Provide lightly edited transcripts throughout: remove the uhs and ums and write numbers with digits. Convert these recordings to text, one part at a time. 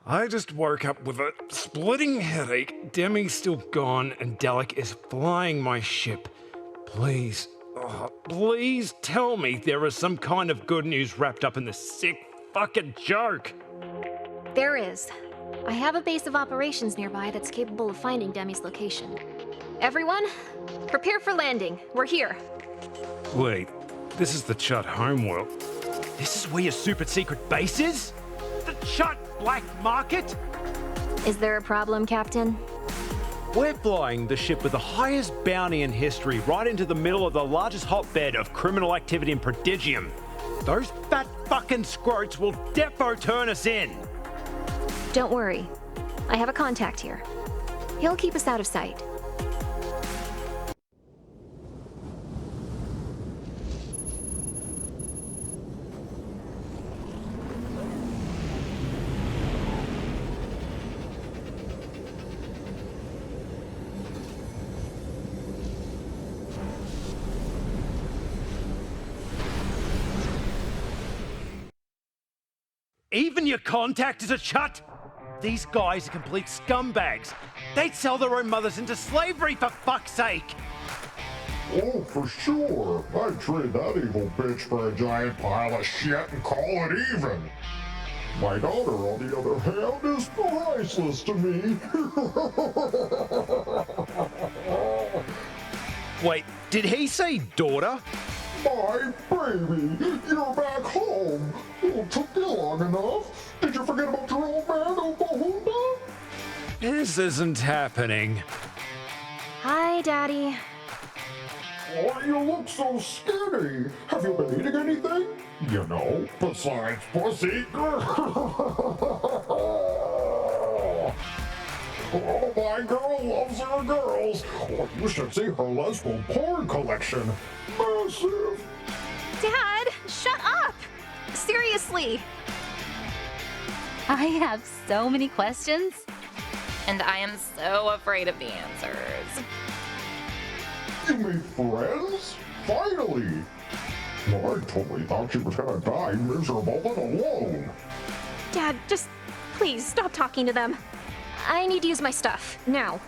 I just woke up with a splitting headache. Demi's still gone, and Dalek is flying my ship. Please, please tell me there is some kind of good news wrapped up in this sick fucking joke. There is. I have a base of operations nearby that's capable of finding Demi's location. Everyone, prepare for landing. We're here. Wait, this is the Chutt homeworld. This is where your super secret base is? The Chutt Black Market? Is there a problem, Captain? We're flying the ship with the highest bounty in history right into the middle of the largest hotbed of criminal activity in Prodigium. Those fat fucking scroats will defo turn us in. Don't worry. I have a contact here. He'll keep us out of sight. Even your contact is a Chutt? These guys are complete scumbags. They'd sell their own mothers into slavery, for fuck's sake. Oh, for sure. I'd trade that evil bitch for a giant pile of shit and call it even. My daughter, on the other hand, is priceless to me. Wait, did he say daughter? My baby, you're back home. It took you long enough. Did you forget about your old man, Oklahoma? This isn't happening. Hi, Daddy. Oh, you look so skinny. Have you been eating anything? You know, besides pussy. Oh, my girl loves her girls. Oh, you should see her lesbian porn collection. Massive. Dad, shut up! Seriously. I have so many questions. And I am so afraid of the answers. You made friends? Finally. Well, I totally thought she was gonna die miserable and alone. Dad, just please stop talking to them. I need to use my stuff, now.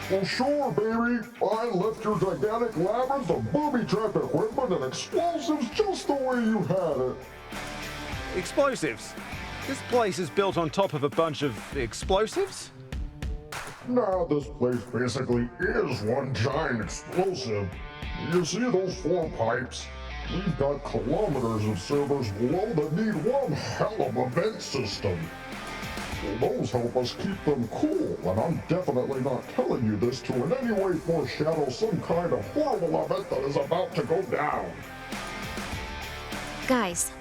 Well, sure, baby. I left your gigantic labyrinth of booby trap equipment and explosives just the way you had it. Explosives? This place is built on top of a bunch of explosives? Nah, this place basically is one giant explosive. You see those 4 pipes? We've got kilometers of servers below that need one hell of a vent system. Well, those help us keep them cool, and I'm definitely not telling you this to in any way foreshadow some kind of horrible event that is about to go down. Guys,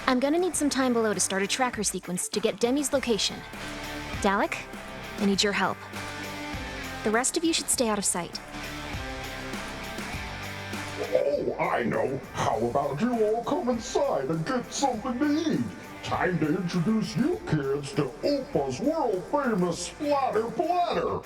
I'm gonna need some time below to start a tracker sequence to get Demi's location. Dalek, I need your help. The rest of you should stay out of sight. Oh, I know. How about you all come inside and get something to eat? Time to introduce you kids to Opa's world-famous Splatter Platter.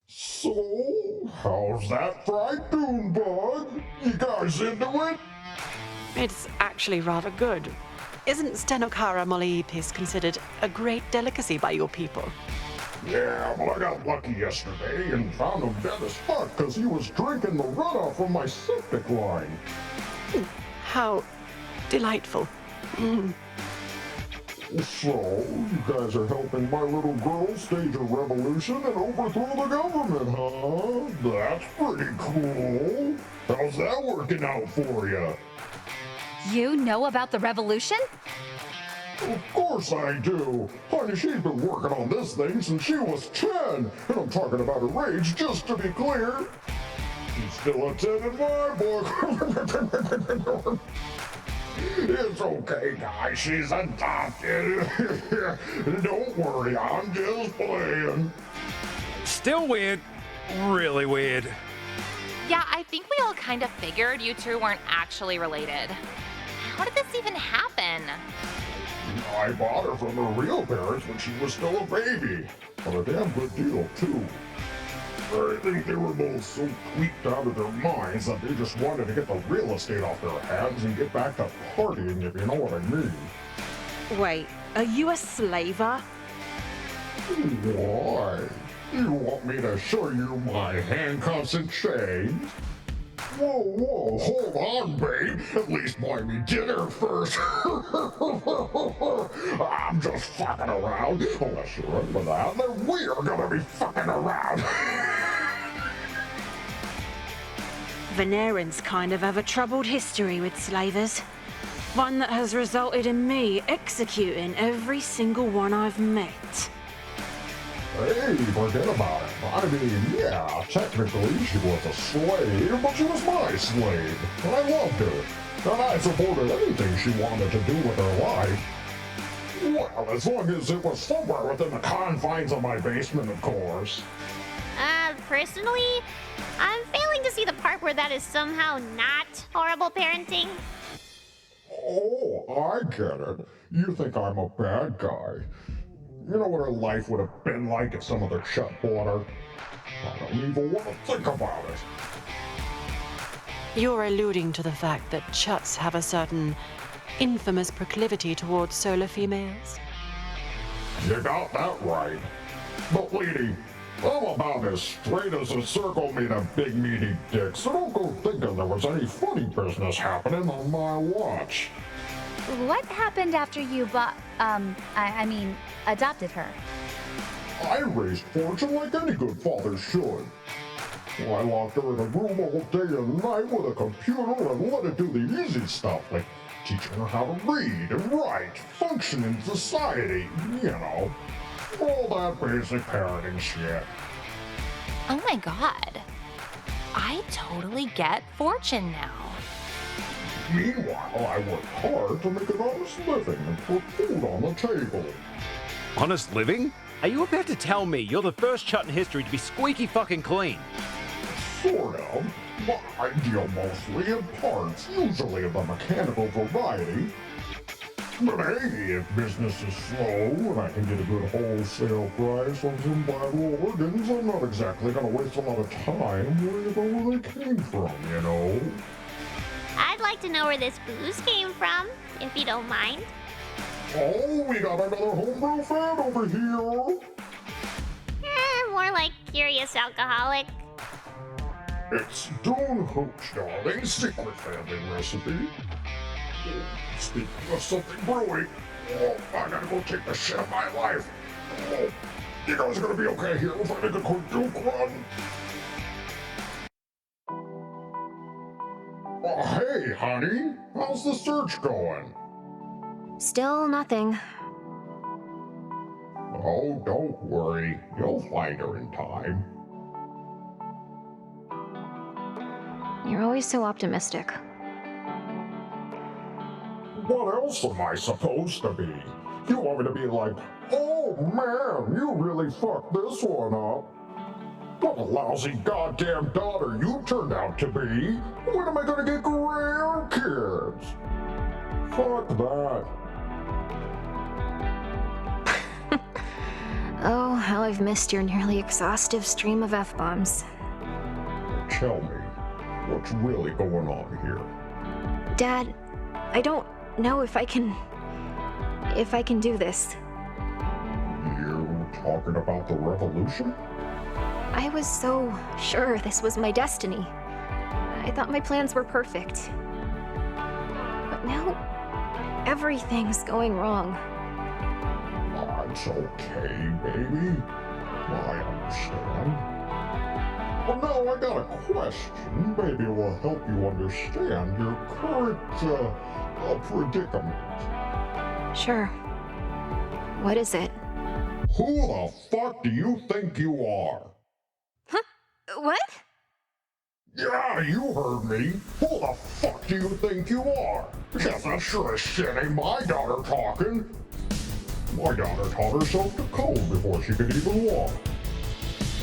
So, how's that fried dune bug? You guys into it? It's actually rather good. Isn't Stenokara Moliipis considered a great delicacy by your people? Yeah, but I got lucky yesterday and found him dead as fuck because he was drinking the runoff from my septic line. How delightful. So, you guys are helping my little girl stage a revolution and overthrow the government, huh? That's pretty cool. How's that working out for you? You know about the revolution? Of course I do. Honey, she's been working on this thing since she was 10. And I'm talking about her age, just to be clear. She's still a 10 in my book. It's okay, guys. She's adopted. Don't worry, I'm just playing. Still weird. Really weird. Yeah, I think we all kind of figured you two weren't actually related. How did this even happen? I bought her from her real parents when she was still a baby. But a damn good deal, too. I think they were both so tweaked out of their minds that they just wanted to get the real estate off their hands and get back to partying, if you know what I mean. Wait, are you a slaver? Why? You want me to show you my handcuffs and chains? Whoa, hold on, babe. At least buy me dinner first. I'm just fucking around. Unless you're into that, then we are gonna be fucking around. Venerans kind of have a troubled history with slavers. One that has resulted in me executing every single one I've met. Hey, forget about it. I mean, yeah, technically she was a slave, but she was my slave. And I loved her. And I supported anything she wanted to do with her life. Well, as long as it was somewhere within the confines of my basement, of course. Personally, I'm failing to see the part where that is somehow not horrible parenting. Oh, I get it. You think I'm a bad guy. You know what her life would have been like if some other Chutt bought her? I don't even want to think about it. You're alluding to the fact that Chutts have a certain infamous proclivity towards solar females? You got that right. But lady, I'm about as straight as a circle made of big meaty dicks, so don't go thinking there was any funny business happening on my watch. What happened after you adopted her? I raised Fortune like any good father should. Well, I locked her in a room all day and night with a computer and let it do the easy stuff, like teaching her how to read and write, function in society, you know, all that basic parenting shit. Oh my god. I totally get Fortune now. Meanwhile, I worked hard to make an honest living and put food on the table. Honest living? Are you about to tell me you're the first Chutt in history to be squeaky fucking clean? Sort of, but I deal mostly in parts, usually of the mechanical variety. But hey, if business is slow and I can get a good wholesale price on some vital organs, I'm not exactly gonna waste a lot of time worrying about where they came from, you know? I'd like to know where this booze came from, if you don't mind. Oh, we got another homebrew fan over here! More like curious alcoholic. It's Dune Hooch, darling, secret family recipe. Speaking of something brewing, I gotta go take the shit of my life. You guys are gonna be okay here if I make a quick Duke run? Hey, honey, how's the search going? Still nothing. Oh, don't worry, you'll find her in time. You're always so optimistic. What else am I supposed to be? You want me to be like, oh man, you really fucked this one up? What a lousy goddamn daughter you turned out to be. When am I gonna get grandkids? Fuck that. Oh, how I've missed your nearly exhaustive stream of F-bombs. Tell me, what's really going on here? Dad, I don't know if I can do this. You talking about the revolution? I was so sure this was my destiny. I thought my plans were perfect. But now, everything's going wrong. It's okay, baby. I understand. Well, now I got a question. Maybe it will help you understand your current, predicament. Sure. What is it? Who the fuck do you think you are? Huh? What? Yeah, you heard me. Who the fuck do you think you are? Because that sure as shit ain't my daughter talking. My daughter taught herself to code before she could even walk.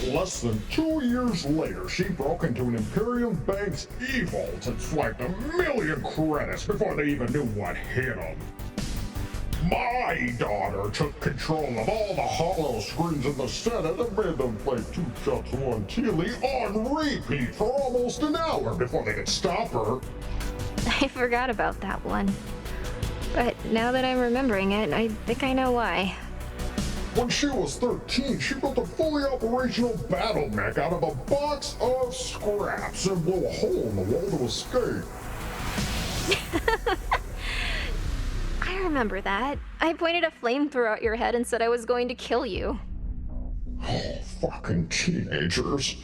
Less than 2 years later, she broke into an Imperium bank's e-vault and swiped 1,000,000 credits before they even knew what hit them. My daughter took control of all the hollow screens in the Senate and made them play 2 Shots 1 Teely on repeat for almost an hour before they could stop her. I forgot about that one. But now that I'm remembering it, I think I know why. When she was 13, she built a fully operational battle mech out of a box of scraps and blew a hole in the wall to escape. I remember that. I pointed a flamethrower at your head and said I was going to kill you. Oh, fucking teenagers.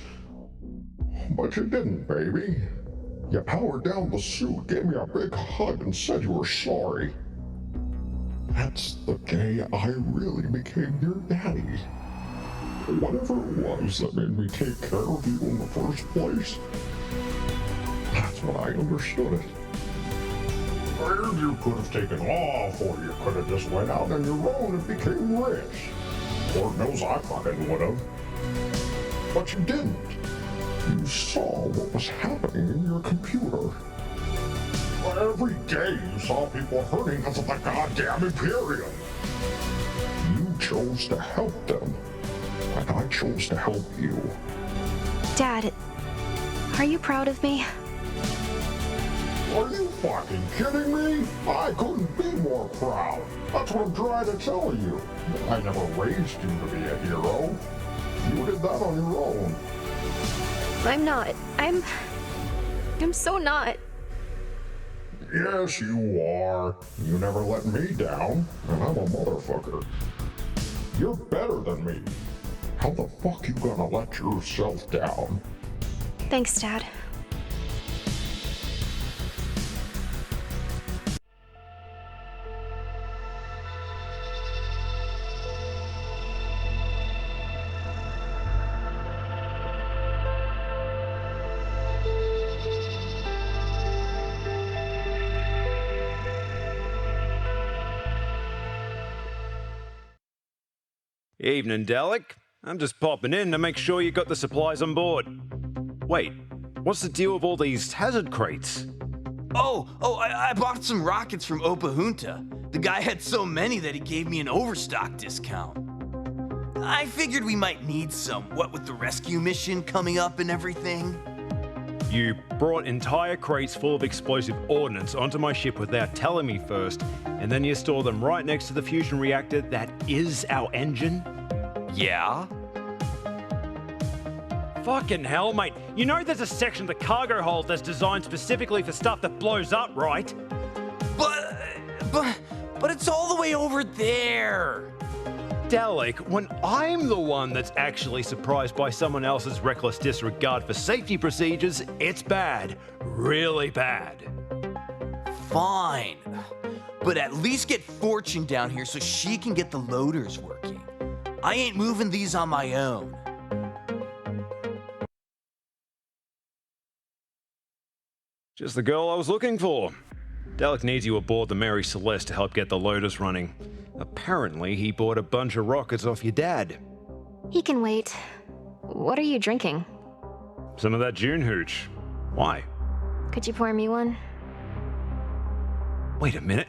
But you didn't, baby. You powered down the suit, gave me a big hug, and said you were sorry. That's the day I really became your daddy. Whatever it was that made me take care of you in the first place, that's when I understood it. And you could have taken off, or you could have just went out on your own and became rich. Lord knows I fucking would have. But you didn't. You saw what was happening in your computer. Every day you saw people hurting because of the goddamn Imperium. You chose to help them, and I chose to help you. Dad, are you proud of me? Are you fucking kidding me? I couldn't be more proud. That's what I'm trying to tell you. I never raised you to be a hero. You did that on your own. I'm not. I'm so not. Yes, you are. You never let me down, and I'm a motherfucker. You're better than me. How the fuck you gonna let yourself down? Thanks, Dad. Evening, Dalek. I'm just popping in to make sure you got the supplies on board. Wait, what's the deal with all these hazard crates? I bought some rockets from Opa Junta. The guy had so many that he gave me an overstock discount. I figured we might need some, what with the rescue mission coming up and everything. You brought entire crates full of explosive ordnance onto my ship without telling me first, and then you store them right next to the fusion reactor that is our engine? Yeah? Fucking hell, mate. You know there's a section of the cargo hold that's designed specifically for stuff that blows up, right? But it's all the way over there. Dalek, when I'm the one that's actually surprised by someone else's reckless disregard for safety procedures, it's bad. Really bad. Fine. But at least get Fortune down here so she can get the loaders working. I ain't moving these on my own. Just the girl I was looking for. Dalek needs you aboard the Mary Celeste to help get the loaders running. Apparently, he bought a bunch of rockets off your dad. He can wait. What are you drinking? Some of that June hooch. Why? Could you pour me one? Wait a minute.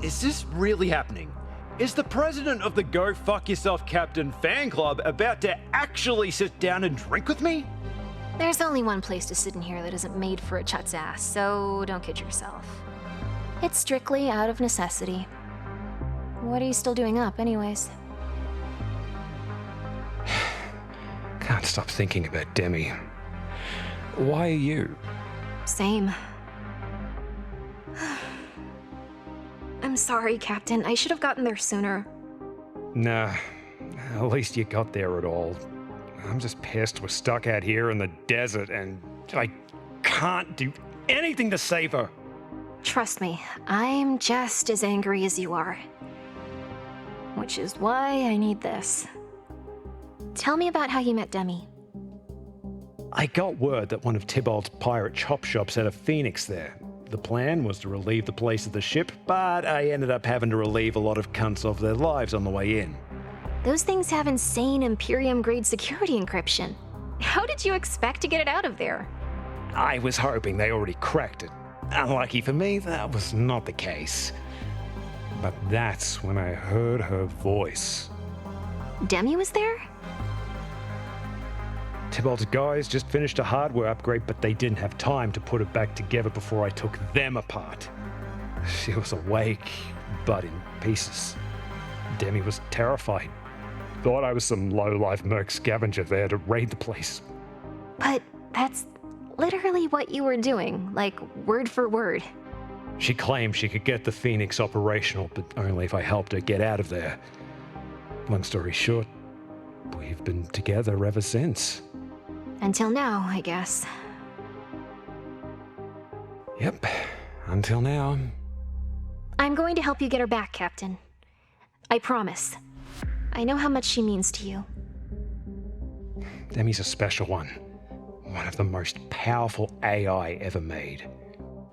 Is this really happening? Is the president of the Go Fuck Yourself Captain fan club about to actually sit down and drink with me? There's only one place to sit in here that isn't made for a chut's ass, so don't kid yourself. It's strictly out of necessity. What are you still doing up, anyways? Can't stop thinking about Demi. Why are you? Same. I'm sorry, Captain. I should have gotten there sooner. Nah, at least you got there at all. I'm just pissed we're stuck out here in the desert and I can't do anything to save her. Trust me, I'm just as angry as you are. Which is why I need this. Tell me about how you met Demi. I got word that one of Tybalt's pirate chop shops had a phoenix there. The plan was to relieve the place of the ship, but I ended up having to relieve a lot of cunts of their lives on the way in. Those things have insane Imperium-grade security encryption. How did you expect to get it out of there? I was hoping they already cracked it. Unlucky for me, that was not the case. But that's when I heard her voice. Demi was there? Tybalt's guys just finished a hardware upgrade, but they didn't have time to put it back together before I took them apart. She was awake, but in pieces. Demi was terrified. Thought I was some low-life merc scavenger there to raid the place. But that's literally what you were doing, like word for word. She claimed she could get the Phoenix operational, but only if I helped her get out of there. Long story short, we've been together ever since. Until now, I guess. Yep, until now. I'm going to help you get her back, Captain. I promise. I know how much she means to you. Demi's a special one. One of the most powerful AI ever made.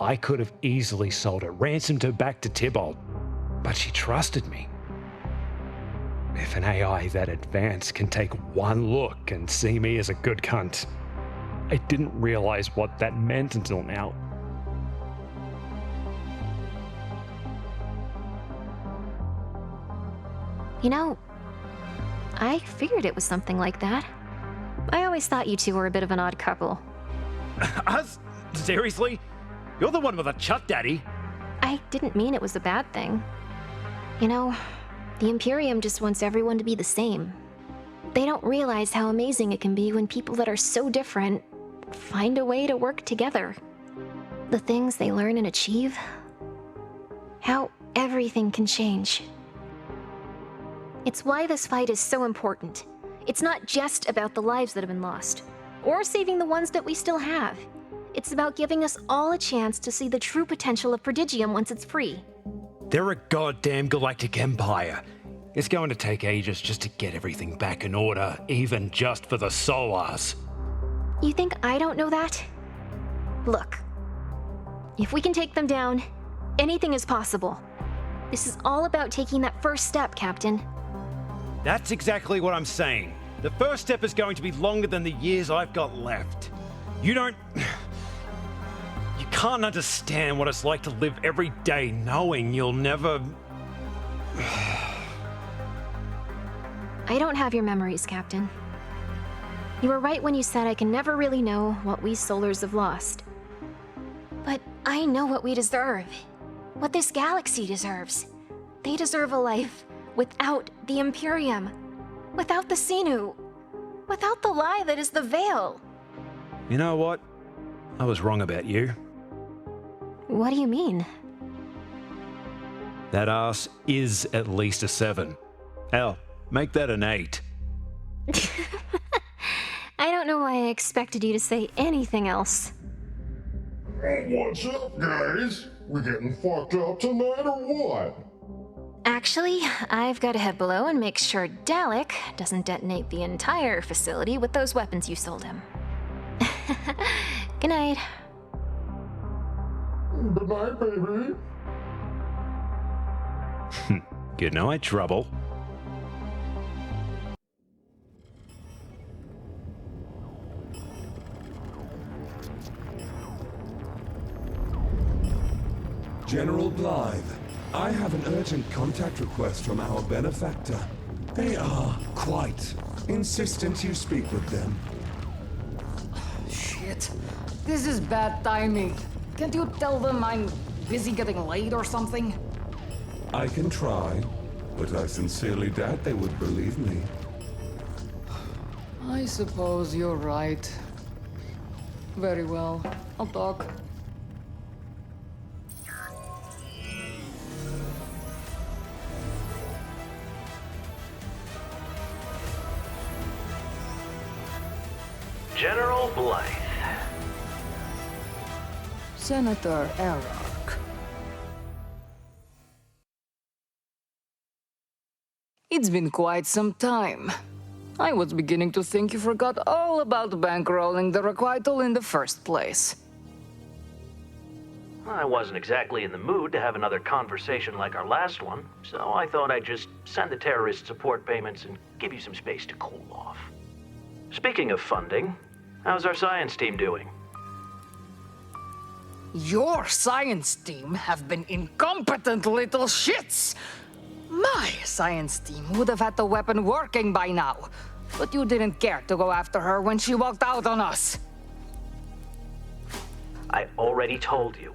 I could have easily sold her, ransomed her back to Tybalt, but she trusted me. If an AI that advanced can take one look and see me as a good cunt, I didn't realize what that meant until now. You know, I figured it was something like that. I always thought you two were a bit of an odd couple. Us? Seriously? You're the one with a chut daddy. I didn't mean it was a bad thing. You know, the Imperium just wants everyone to be the same. They don't realize how amazing it can be when people that are so different find a way to work together. The things they learn and achieve. How everything can change. It's why this fight is so important. It's not just about the lives that have been lost, or saving the ones that we still have. It's about giving us all a chance to see the true potential of Prodigium once it's free. They're a goddamn galactic empire. It's going to take ages just to get everything back in order, even just for the Solars. You think I don't know that? Look, if we can take them down, anything is possible. This is all about taking that first step, Captain. That's exactly what I'm saying. The first step is going to be longer than the years I've got left. You can't understand what it's like to live every day knowing you'll never... I don't have your memories, Captain. You were right when you said I can never really know what we Solars have lost. But I know what we deserve. What this galaxy deserves. They deserve a life without the Imperium. Without the Sinu. Without the lie that is the Veil. You know what? I was wrong about you. What do you mean? That ass is at least a 7. Hell, make that an 8. I don't know why I expected you to say anything else. What's up, guys? We getting fucked up tonight or what? Actually, I've got to head below and make sure Dalek doesn't detonate the entire facility with those weapons you sold him. Good night. Good night, baby. Good night, Trouble. General Blythe, I have an urgent contact request from our benefactor. They are quite insistent you speak with them. Shit. This is bad timing. Can't you tell them I'm busy getting laid or something? I can try, but I sincerely doubt they would believe me. I suppose you're right. Very well. I'll talk. General Blythe. Senator Arak. It's been quite some time. I was beginning to think you forgot all about bankrolling the requital in the first place. I wasn't exactly in the mood to have another conversation like our last one, so I thought I'd just send the terrorist support payments and give you some space to cool off. Speaking of funding, how's our science team doing? Your science team have been incompetent little shits! My science team would have had the weapon working by now, but you didn't care to go after her when she walked out on us. I already told you.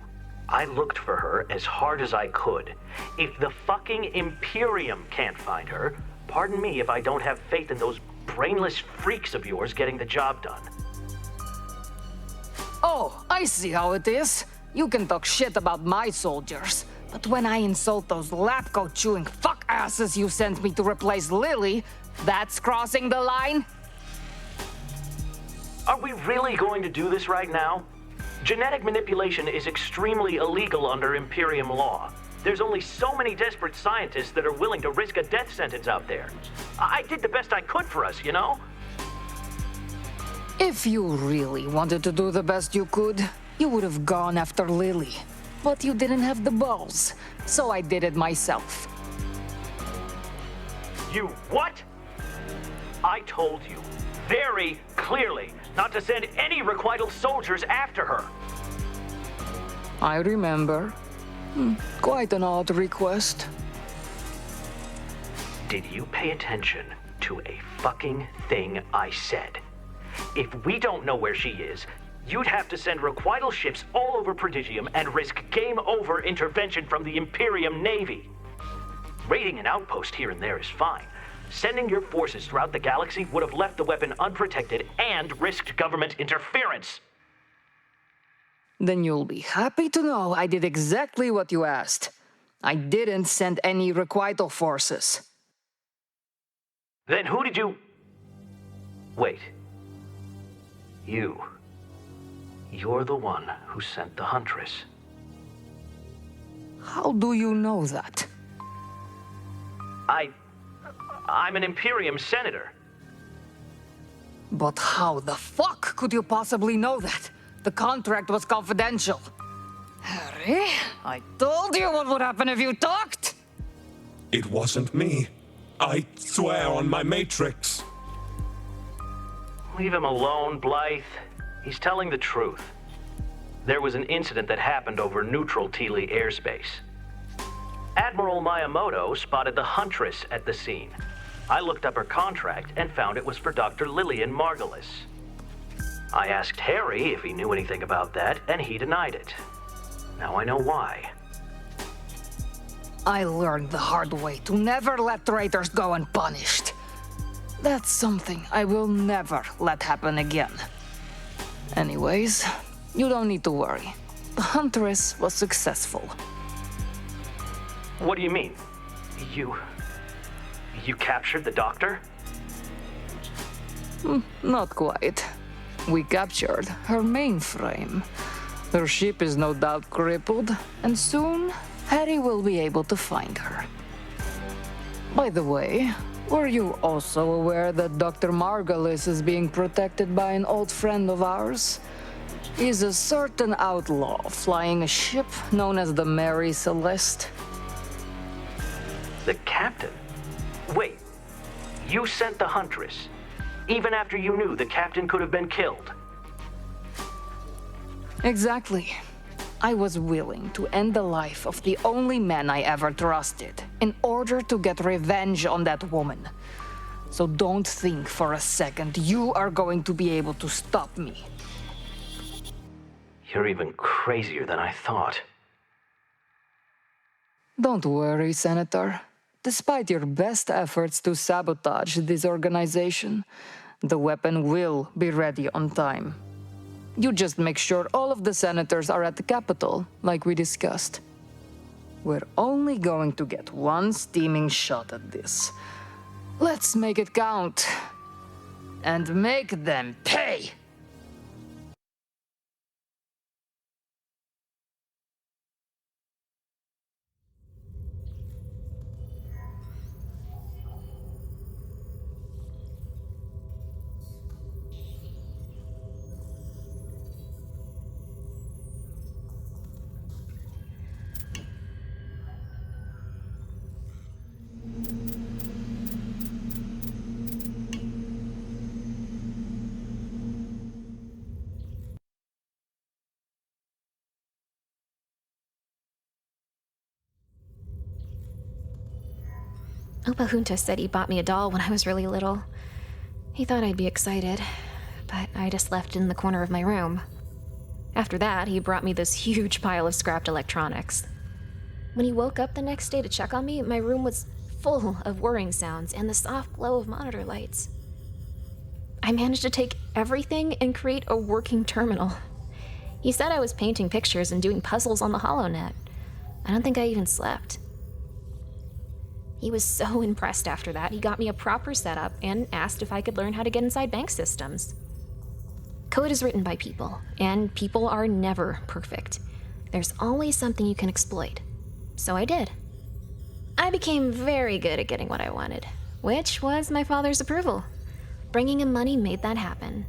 I looked for her as hard as I could. If the fucking Imperium can't find her, pardon me if I don't have faith in those brainless freaks of yours getting the job done. Oh, I see how it is. You can talk shit about my soldiers, but when I insult those lab coat chewing fuck asses you sent me to replace Lily, that's crossing the line? Are we really going to do this right now? Genetic manipulation is extremely illegal under Imperium law. There's only so many desperate scientists that are willing to risk a death sentence out there. I did the best I could for us, you know? If you really wanted to do the best you could, you would have gone after Lily. But you didn't have the balls, so I did it myself. You what? I told you very clearly not to send any requital soldiers after her. I remember. Quite an odd request. Did you pay attention to a fucking thing I said? If we don't know where she is, you'd have to send requital ships all over Prodigium and risk game over intervention from the Imperium Navy. Raiding an outpost here and there is fine. Sending your forces throughout the galaxy would have left the weapon unprotected and risked government interference. Then you'll be happy to know I did exactly what you asked. I didn't send any requital forces. Then who did you... Wait. You're the one who sent the Huntress. How do you know that? I'm an Imperium senator. But how the fuck could you possibly know that? The contract was confidential. Harry, I told you what would happen if you talked! It wasn't me. I swear on my matrix. Leave him alone, Blythe. He's telling the truth. There was an incident that happened over neutral Teely airspace. Admiral Miyamoto spotted the Huntress at the scene. I looked up her contract and found it was for Dr. Lillian Margulis. I asked Harry if he knew anything about that, and he denied it. Now I know why. I learned the hard way to never let traitors go unpunished. That's something I will never let happen again. Anyways, you don't need to worry. The Huntress was successful. What do you mean? You captured the doctor? Not quite. We captured her mainframe. Her ship is no doubt crippled, and soon Harry will be able to find her. By the way, were you also aware that Dr. Margulis is being protected by an old friend of ours? He's a certain outlaw flying a ship known as the Mary Celeste. The captain? Wait, you sent the Huntress, even after you knew the captain could have been killed? Exactly. I was willing to end the life of the only man I ever trusted in order to get revenge on that woman. So don't think for a second you are going to be able to stop me. You're even crazier than I thought. Don't worry, Senator. Despite your best efforts to sabotage this organization, the weapon will be ready on time. You just make sure all of the senators are at the Capitol, like we discussed. We're only going to get one steaming shot at this. Let's make it count. And make them pay! Opa Junta said he bought me a doll when I was really little. He thought I'd be excited, but I just left it in the corner of my room. After that, he brought me this huge pile of scrapped electronics. When he woke up the next day to check on me, my room was full of whirring sounds and the soft glow of monitor lights. I managed to take everything and create a working terminal. He said I was painting pictures and doing puzzles on the HoloNet. I don't think I even slept. He was so impressed after that, he got me a proper setup and asked if I could learn how to get inside bank systems. Code is written by people, and people are never perfect. There's always something you can exploit. So I did. I became very good at getting what I wanted, which was my father's approval. Bringing him money made that happen.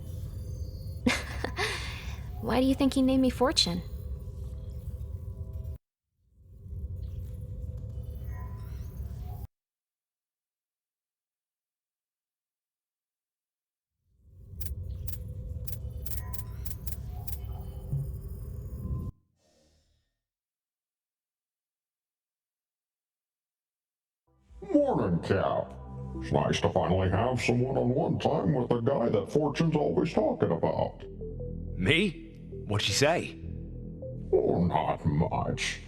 Why do you think he named me Fortune? Morning, Cap. It's nice to finally have some one-on-one time with the guy that Fortune's always talking about. Me? What'd she say? Oh, not much.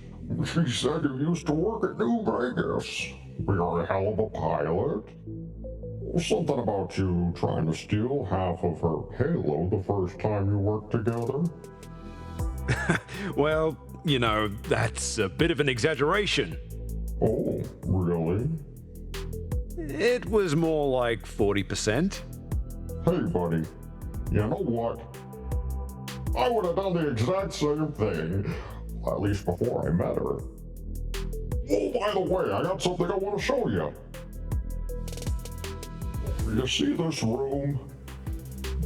She said you used to work at New Vegas. You're a hell of a pilot. Something about you trying to steal half of her payload the first time you worked together. Well, you know, that's a bit of an exaggeration. Oh, really? It was more like 40%. Hey, buddy. You know what? I would have done the exact same thing, at least before I met her. Oh, by the way, I got something I want to show you. You see this room?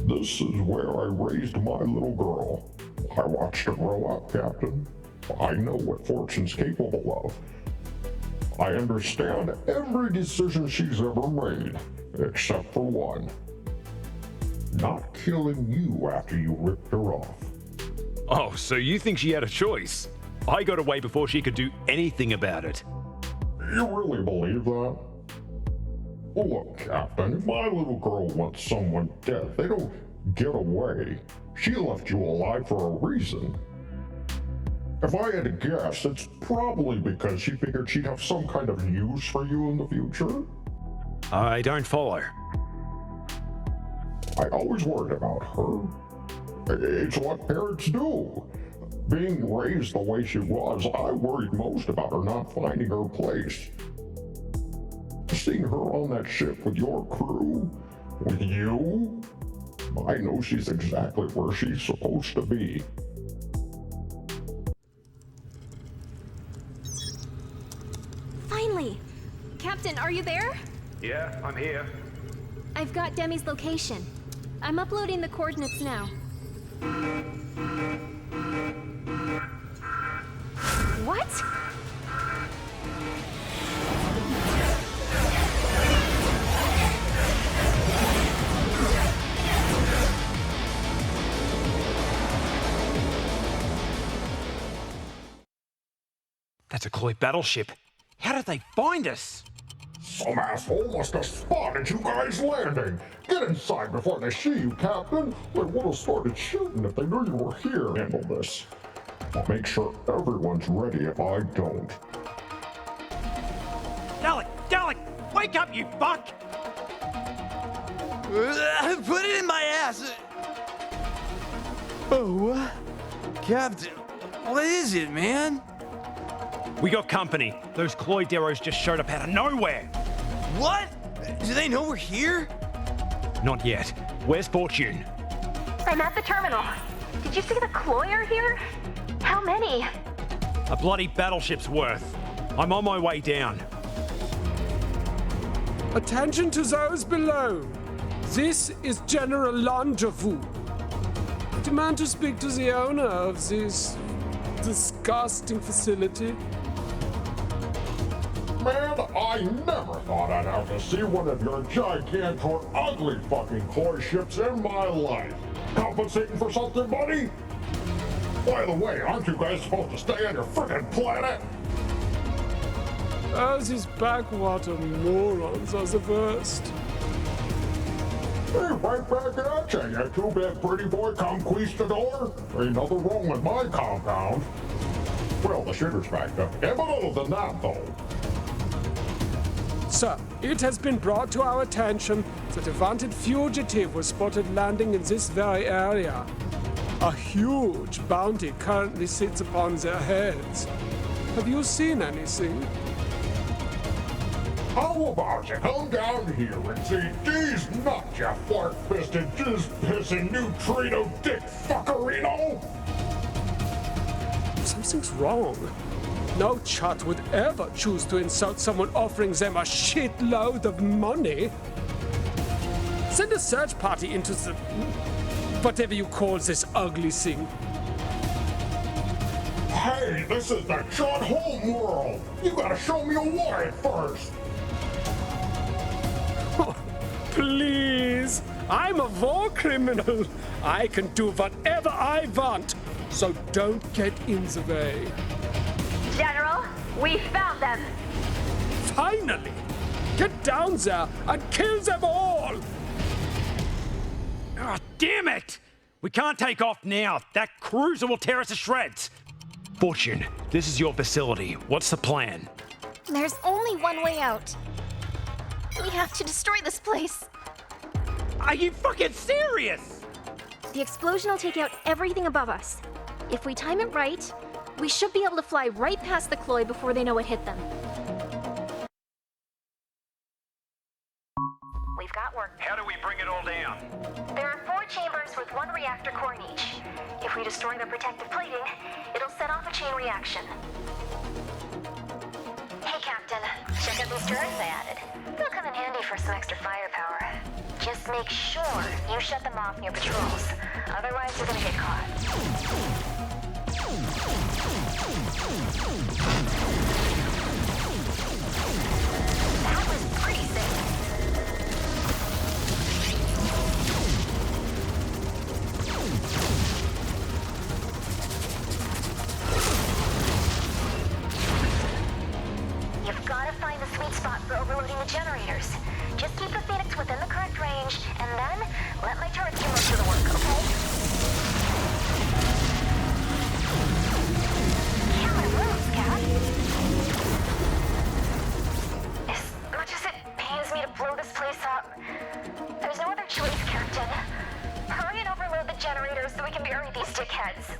This is where I raised my little girl. I watched her grow up, Captain. I know what Fortune's capable of. I understand every decision she's ever made, except for one. Not killing you after you ripped her off. Oh, so you think she had a choice? I got away before she could do anything about it. You really believe that? Look, Captain, if my little girl wants someone dead, they don't get away. She left you alive for a reason. If I had to guess, it's probably because she figured she'd have some kind of use for you in the future. I don't follow. I always worried about her. It's what parents do. Being raised the way she was, I worried most about her not finding her place. Seeing her on that ship with your crew, with you, I know she's exactly where she's supposed to be. Finally! Captain, are you there? Yeah, I'm here. I've got Demi's location. I'm uploading the coordinates now. What? That's a Cloy battleship. How did they find us? Some asshole must have spotted you guys landing. Get inside before they see you, Captain. They would have started shooting if they knew you were here. Handle this. I'll make sure everyone's ready if I don't. Dalek, wake up, you fuck! Put it in my ass. Oh, Captain, what is it, man? We got company. Those Cloyderos just showed up out of nowhere. What? Do they know we're here? Not yet. Where's Fortune? I'm at the terminal. Did you see the Cloyer here? How many? A bloody battleship's worth. I'm on my way down. Attention to those below. This is General Rendezvous. I demand to speak to the owner of this disgusting facility. Man, I never thought I'd have to see one of your gigantic, ugly fucking Cloy ships in my life. Compensating for something, buddy? By the way, aren't you guys supposed to stay on your frickin' planet? Oh, these backwater morons are the worst. Hey, right back at ya, you two-bit pretty boy conquistador. Ain't nothing wrong with my compound. Well, the shitter's backed up. Yeah, but other than that, though. Sir, it has been brought to our attention that a wanted fugitive was spotted landing in this very area. A huge bounty currently sits upon their heads. Have you seen anything? How about you come down here and see these nuts, you fart-fisted, jizz-pissing, neutrino dick fuckerino? Something's wrong. No Chutt would ever choose to insult someone offering them a shitload of money. Send a search party into the... whatever you call this ugly thing. Hey, this is the Chutt home world. You gotta show me a warrant first. Please, I'm a war criminal. I can do whatever I want, so don't get in the way. General, we found them. Finally! Get down there and kill them all! Oh, damn it! We can't take off now. That cruiser will tear us to shreds. Fortune, this is your facility. What's the plan? There's only one way out. We have to destroy this place. Are you fucking serious? The explosion will take out everything above us. If we time it right, we should be able to fly right past the Cloy before they know it hit them. We've got work. How do we bring it all down? There are 4 chambers with 1 reactor core in each. If we destroy the protective plating, it'll set off a chain reaction. Hey, Captain. Check out these turrets I added. They'll come in handy for some extra firepower. Just make sure you shut them off in your patrols. Otherwise, you're gonna get caught. That was pretty sick. You've got to find the sweet spot for overloading the generators. Just keep the Phoenix within the correct range, and then let my turrets do most of the work, okay? Camera moves, Cap. As much as it pains me to blow this place up, there's no other choice, Captain. Hurry and overload the generators so we can bury these dickheads.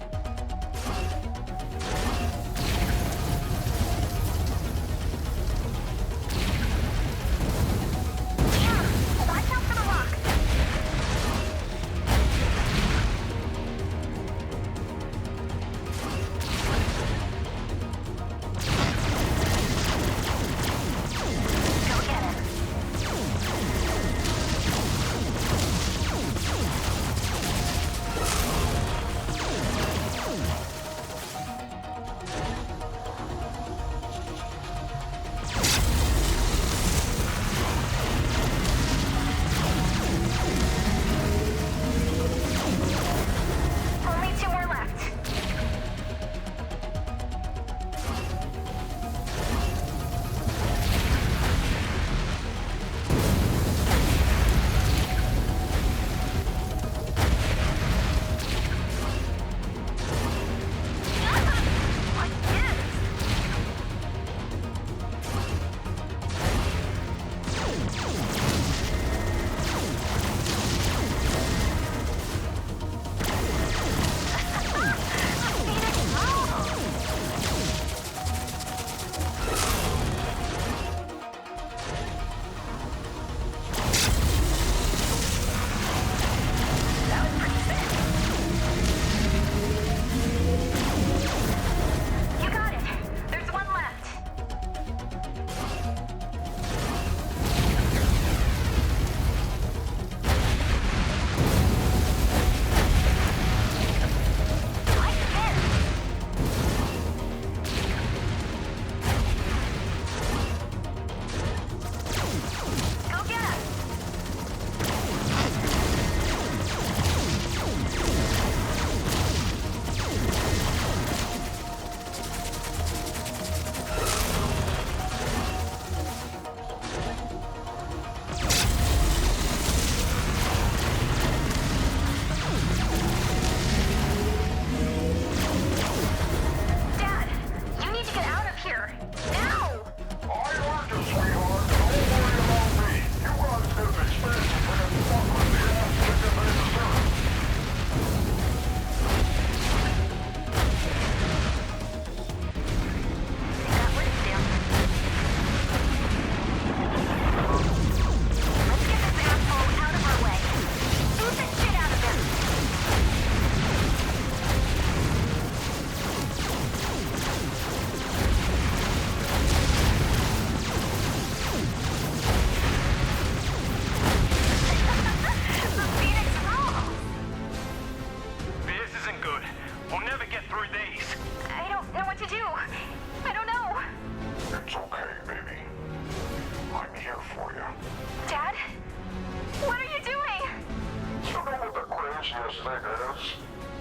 thing is,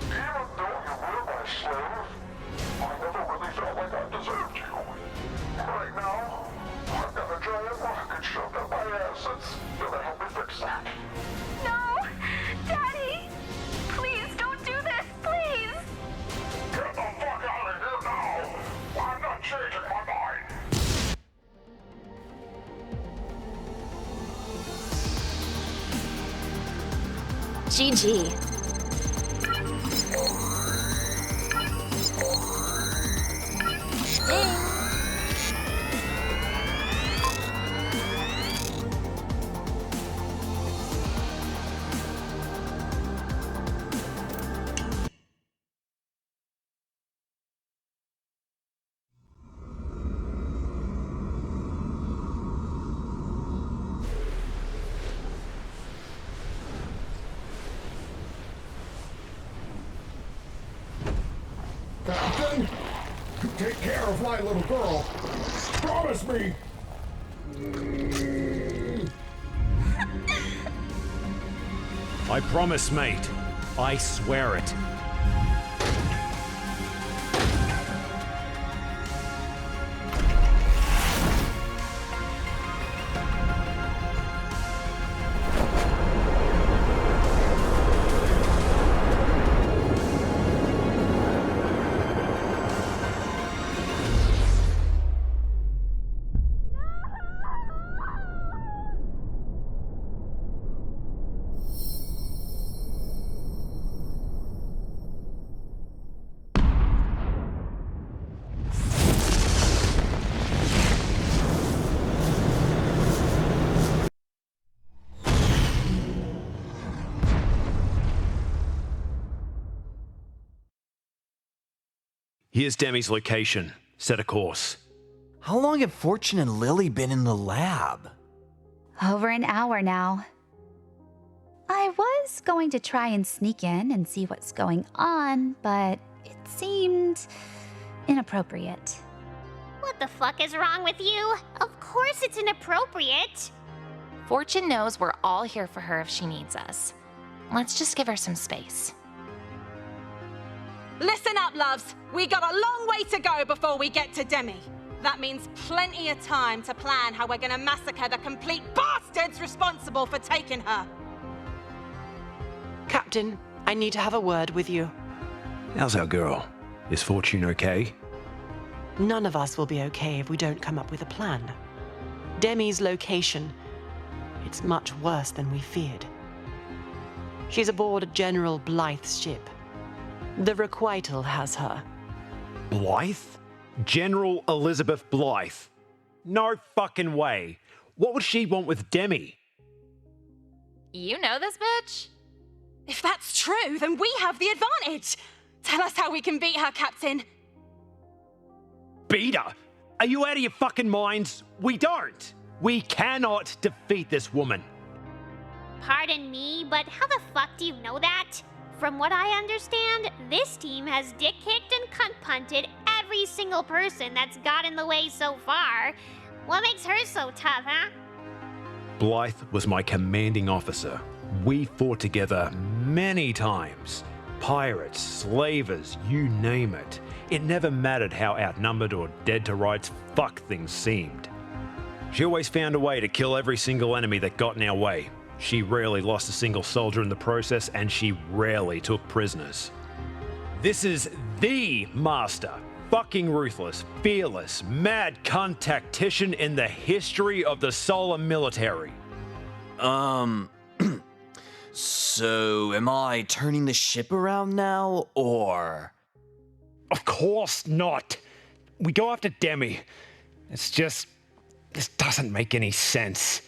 even though you were my slave, I never really felt like I deserved you. Right now, I've got a giant rocket shoved up my ass that's gonna help me fix that. No! Daddy! Please don't do this, please! Get the fuck out of here now! I'm not changing my mind! GG. Captain, take care of my little girl. Promise me. I promise, mate. I swear it. Here's Demi's location. Set a course. How long have Fortune and Lily been in the lab? Over an hour now. I was going to try and sneak in and see what's going on, but it seemed inappropriate. What the fuck is wrong with you? Of course it's inappropriate. Fortune knows we're all here for her if she needs us. Let's just give her some space. Listen up, loves. We got a long way to go before we get to Demi. That means plenty of time to plan how we're gonna massacre the complete bastards responsible for taking her. Captain, I need to have a word with you. How's our girl? Is Fortune okay? None of us will be okay if we don't come up with a plan. Demi's location. It's much worse than we feared. She's aboard General Blythe's ship. The requital has her. Blythe? General Elizabeth Blythe? No fucking way. What would she want with Demi? You know this bitch? If that's true, then we have the advantage. Tell us how we can beat her, Captain. Beat her? Are you out of your fucking minds? We don't. We cannot defeat this woman. Pardon me, but how the fuck do you know that? From what I understand, this team has dick-kicked and cunt-punted every single person that's got in the way so far. What makes her so tough, huh? Blythe was my commanding officer. We fought together many times. Pirates, slavers, you name it. It never mattered how outnumbered or dead to rights fuck things seemed. She always found a way to kill every single enemy that got in our way. She rarely lost a single soldier in the process, and she rarely took prisoners. This is the master, fucking ruthless, fearless, mad cunt tactician in the history of the solar military. So am I turning the ship around now, or? Of course not. We go after Demi. It's just, this doesn't make any sense.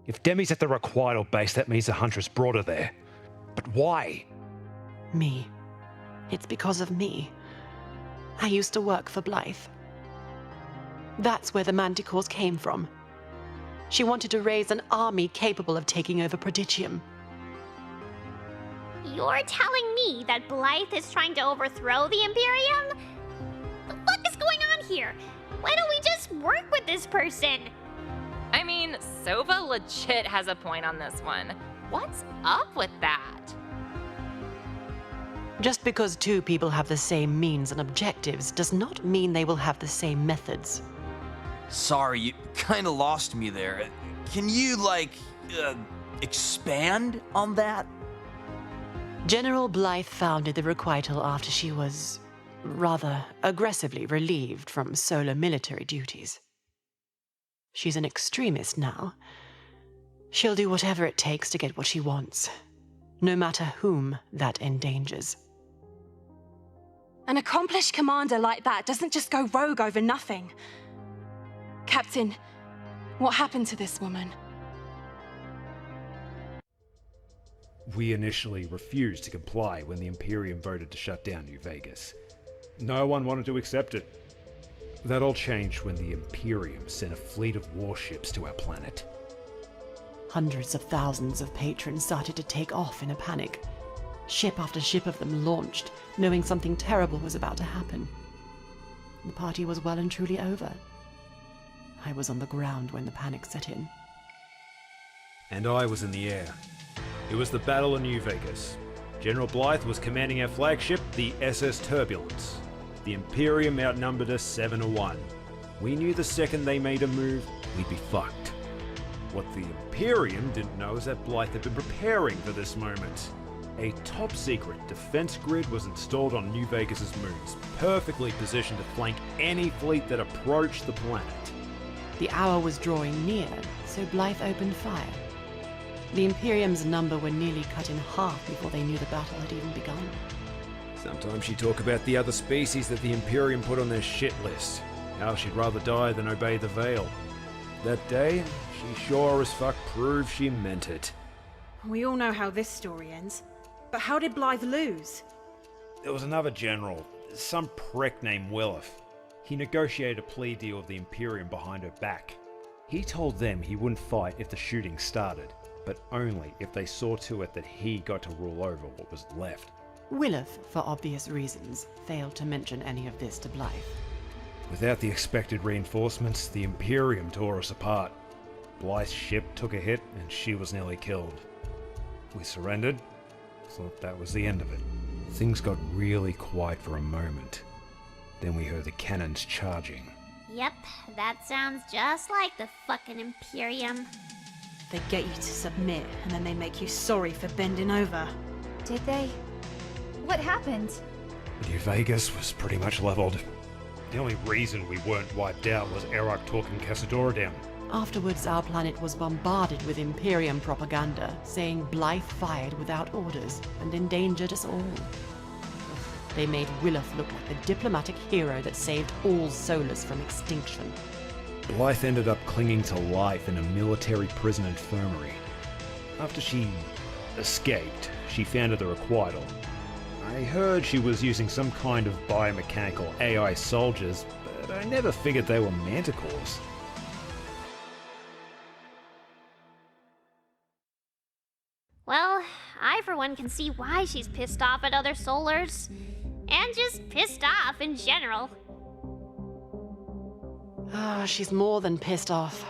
If Demi's at the requital base, that means the Huntress brought her there. But why? Me. It's because of me. I used to work for Blythe. That's where the Manticores came from. She wanted to raise an army capable of taking over Prodigium. You're telling me that Blythe is trying to overthrow the Imperium? The fuck is going on here? Why don't we just work with this person? I mean, Sova legit has a point on this one. What's up with that? Just because two people have the same means and objectives does not mean they will have the same methods. Sorry, you kinda lost me there. Can you, expand on that? General Blythe founded the requital after she was, rather aggressively relieved from solar military duties. She's an extremist now. She'll do whatever it takes to get what she wants, no matter whom that endangers. An accomplished commander like that doesn't just go rogue over nothing. Captain, what happened to this woman? We initially refused to comply when the Imperium voted to shut down New Vegas. No one wanted to accept it. That all changed when the Imperium sent a fleet of warships to our planet. Hundreds of thousands of patrons started to take off in a panic. Ship after ship of them launched, knowing something terrible was about to happen. The party was well and truly over. I was on the ground when the panic set in. And I was in the air. It was the Battle of New Vegas. General Blythe was commanding our flagship, the SS Turbulence. The Imperium outnumbered us 7-1. We knew the second they made a move, we'd be fucked. What the Imperium didn't know is that Blythe had been preparing for this moment. A top-secret defense grid was installed on New Vegas' moons, perfectly positioned to flank any fleet that approached the planet. The hour was drawing near, so Blythe opened fire. The Imperium's number were nearly cut in half before they knew the battle had even begun. Sometimes she'd talk about the other species that the Imperium put on their shit list. How she'd rather die than obey the Veil. That day, she sure as fuck proved she meant it. We all know how this story ends. But how did Blythe lose? There was another general, some prick named Williff. He negotiated a plea deal with the Imperium behind her back. He told them he wouldn't fight if the shooting started, but only if they saw to it that he got to rule over what was left. Williff, for obvious reasons, failed to mention any of this to Blythe. Without the expected reinforcements, the Imperium tore us apart. Blythe's ship took a hit and she was nearly killed. We surrendered, thought that was the end of it. Things got really quiet for a moment. Then we heard the cannons charging. Yep, that sounds just like the fucking Imperium. They get you to submit, and then they make you sorry for bending over. Did they? What happened? New Vegas was pretty much leveled. The only reason we weren't wiped out was Arak talking Casadora down. Afterwards, our planet was bombarded with Imperium propaganda, saying Blythe fired without orders and endangered us all. They made Williff look like the diplomatic hero that saved all Solars from extinction. Blythe ended up clinging to life in a military prison infirmary. After she escaped, she founded the Requital. I heard she was using some kind of biomechanical AI soldiers, but I never figured they were manticores. Well, I for one can see why she's pissed off at other Solars. And just pissed off in general. She's more than pissed off.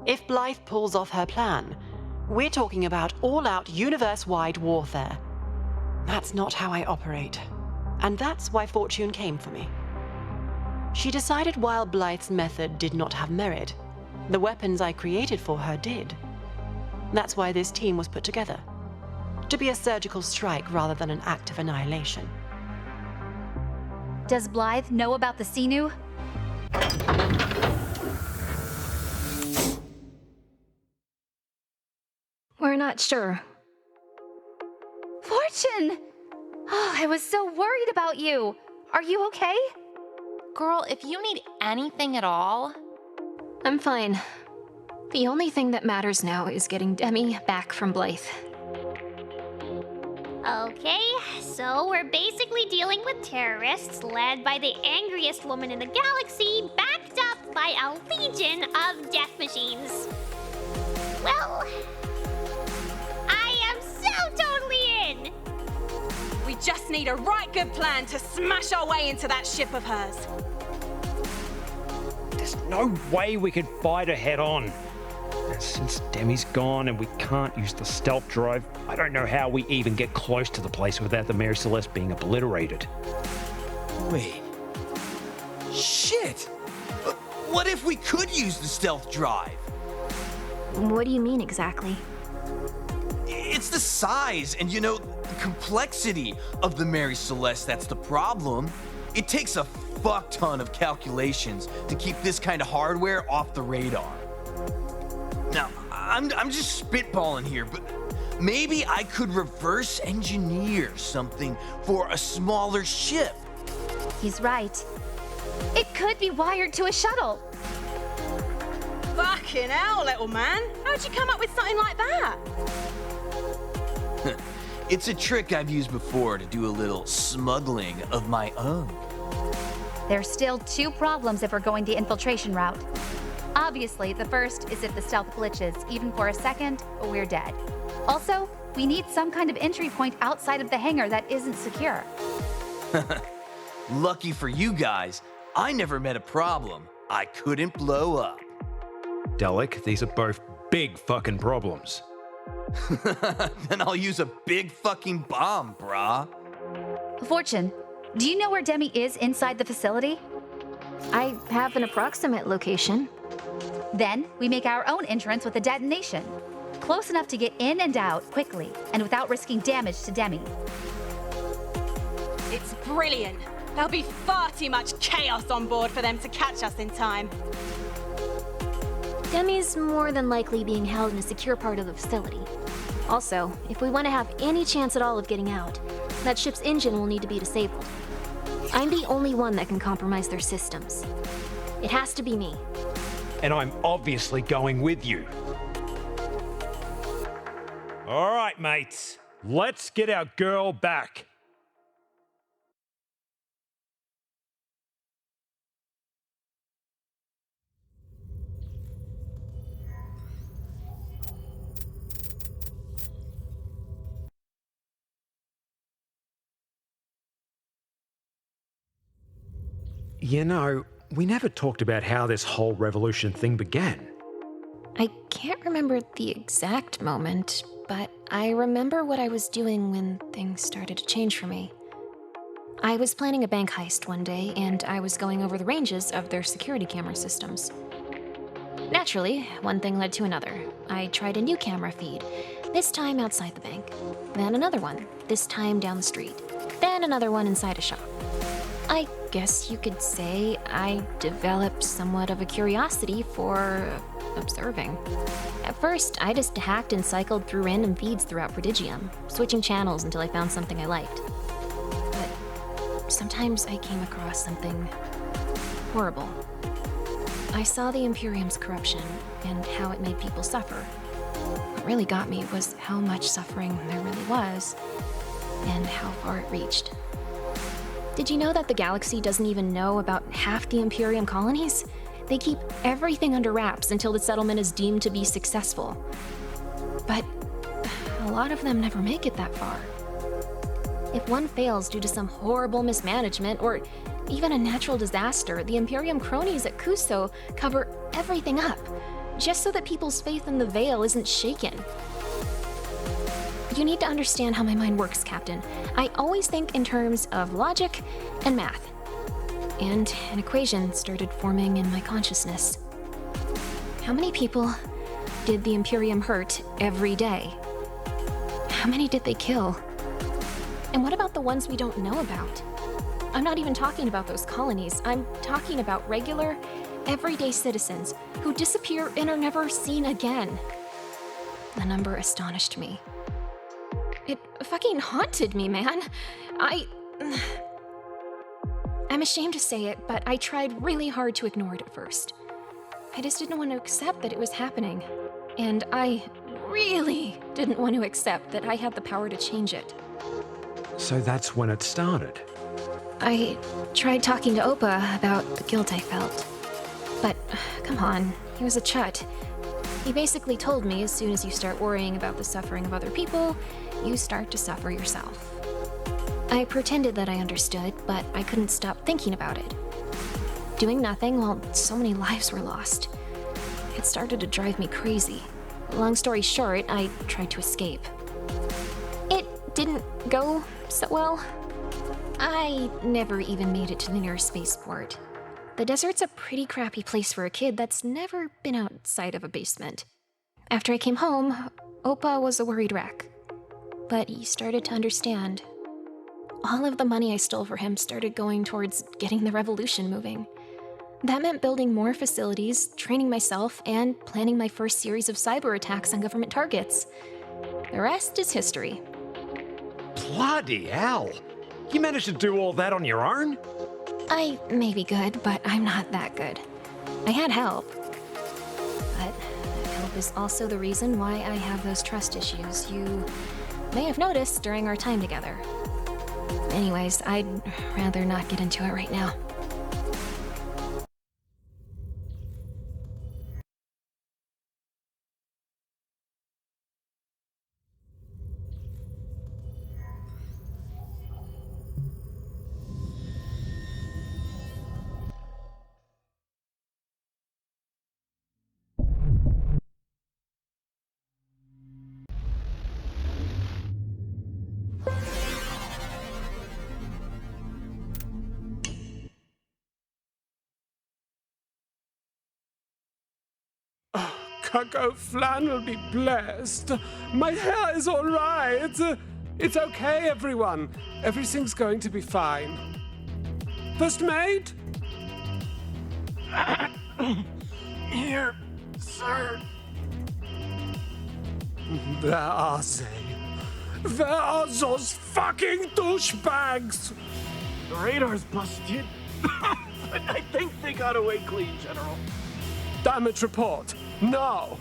If Blythe pulls off her plan, we're talking about all-out universe-wide warfare. That's not how I operate. And that's why Fortune came for me. She decided while Blythe's method did not have merit, the weapons I created for her did. That's why this team was put together. To be a surgical strike rather than an act of annihilation. Does Blythe know about the Xenu? We're not sure. Fortune! Oh, I was so worried about you. Are you okay? Girl, if you need anything at all... I'm fine. The only thing that matters now is getting Demi back from Blythe. Okay, so we're basically dealing with terrorists led by the angriest woman in the galaxy, backed up by a legion of death machines. Well, I am so totally in! We just need a right good plan to smash our way into that ship of hers. There's no way we could fight her head on. And since Demi's gone and we can't use the stealth drive, I don't know how we even get close to the place without the Mary Celeste being obliterated. Wait. Shit! What if we could use the stealth drive? What do you mean exactly? It's the size and, the complexity of the Mary Celeste that's the problem. It takes a fuck ton of calculations to keep this kind of hardware off the radar. Now, I'm just spitballing here, but maybe I could reverse engineer something for a smaller ship. He's right. It could be wired to a shuttle. Fucking hell, little man. How'd you come up with something like that? It's a trick I've used before to do a little smuggling of my own. There's still two problems if we're going the infiltration route. Obviously, the first is if the stealth glitches, even for a second, we're dead. Also, we need some kind of entry point outside of the hangar that isn't secure. Lucky for you guys, I never met a problem I couldn't blow up. Delic, these are both big fucking problems. Then I'll use a big fucking bomb, brah. Fortune, do you know where Demi is inside the facility? I have an approximate location. Then we make our own entrance with a detonation. Close enough to get in and out quickly and without risking damage to Demi. It's brilliant. There'll be far too much chaos on board for them to catch us in time. Demi's more than likely being held in a secure part of the facility. Also, if we want to have any chance at all of getting out, that ship's engine will need to be disabled. I'm the only one that can compromise their systems. It has to be me. And I'm obviously going with you. All right, mates. Let's get our girl back. You know, we never talked about how this whole revolution thing began. I can't remember the exact moment, but I remember what I was doing when things started to change for me. I was planning a bank heist one day, and I was going over the ranges of their security camera systems. Naturally, one thing led to another. I tried a new camera feed, this time outside the bank. Then another one, this time down the street. Then another one inside a shop. I guess you could say I developed somewhat of a curiosity for observing. At first, I just hacked and cycled through random feeds throughout Prodigium, switching channels until I found something I liked. But sometimes I came across something horrible. I saw the Imperium's corruption and how it made people suffer. What really got me was how much suffering there really was and how far it reached. Did you know that the galaxy doesn't even know about half the Imperium colonies? They keep everything under wraps until the settlement is deemed to be successful. But a lot of them never make it that far. If one fails due to some horrible mismanagement or even a natural disaster, the Imperium cronies at Kuso cover everything up, just so that people's faith in the Veil isn't shaken. You need to understand how my mind works, Captain. I always think in terms of logic and math. And an equation started forming in my consciousness. How many people did the Imperium hurt every day? How many did they kill? And what about the ones we don't know about? I'm not even talking about those colonies. I'm talking about regular, everyday citizens who disappear and are never seen again. The number astonished me. It fucking haunted me, man. I'm ashamed to say it, but I tried really hard to ignore it at first. I just didn't want to accept that it was happening. And I really didn't want to accept that I had the power to change it. So that's when it started. I tried talking to Opa about the guilt I felt. But, come on, he was a Chutt. He basically told me as soon as you start worrying about the suffering of other people, you start to suffer yourself. I pretended that I understood, but I couldn't stop thinking about it. Doing nothing while so many lives were lost. it started to drive me crazy. Long story short, I tried to escape. It didn't go so well. I never even made it to the nearest spaceport. The desert's a pretty crappy place for a kid that's never been outside of a basement. After I came home, Opa was a worried wreck. But he started to understand. All of the money I stole for him started going towards getting the revolution moving. That meant building more facilities, training myself, and planning my first series of cyber attacks on government targets. The rest is history. Bloody hell! You managed to do all that on your own? I may be good, but I'm not that good. I had help. But that help is also the reason why I have those trust issues you may have noticed during our time together. Anyways, I'd rather not get into it right now. Cuckoo flannel be blessed. My hair is all right. It's okay, everyone. Everything's going to be fine. First mate? Here, sir. Where are they? Where are those fucking douchebags? The radar's busted. But I think they got away clean, General. Damage report. No.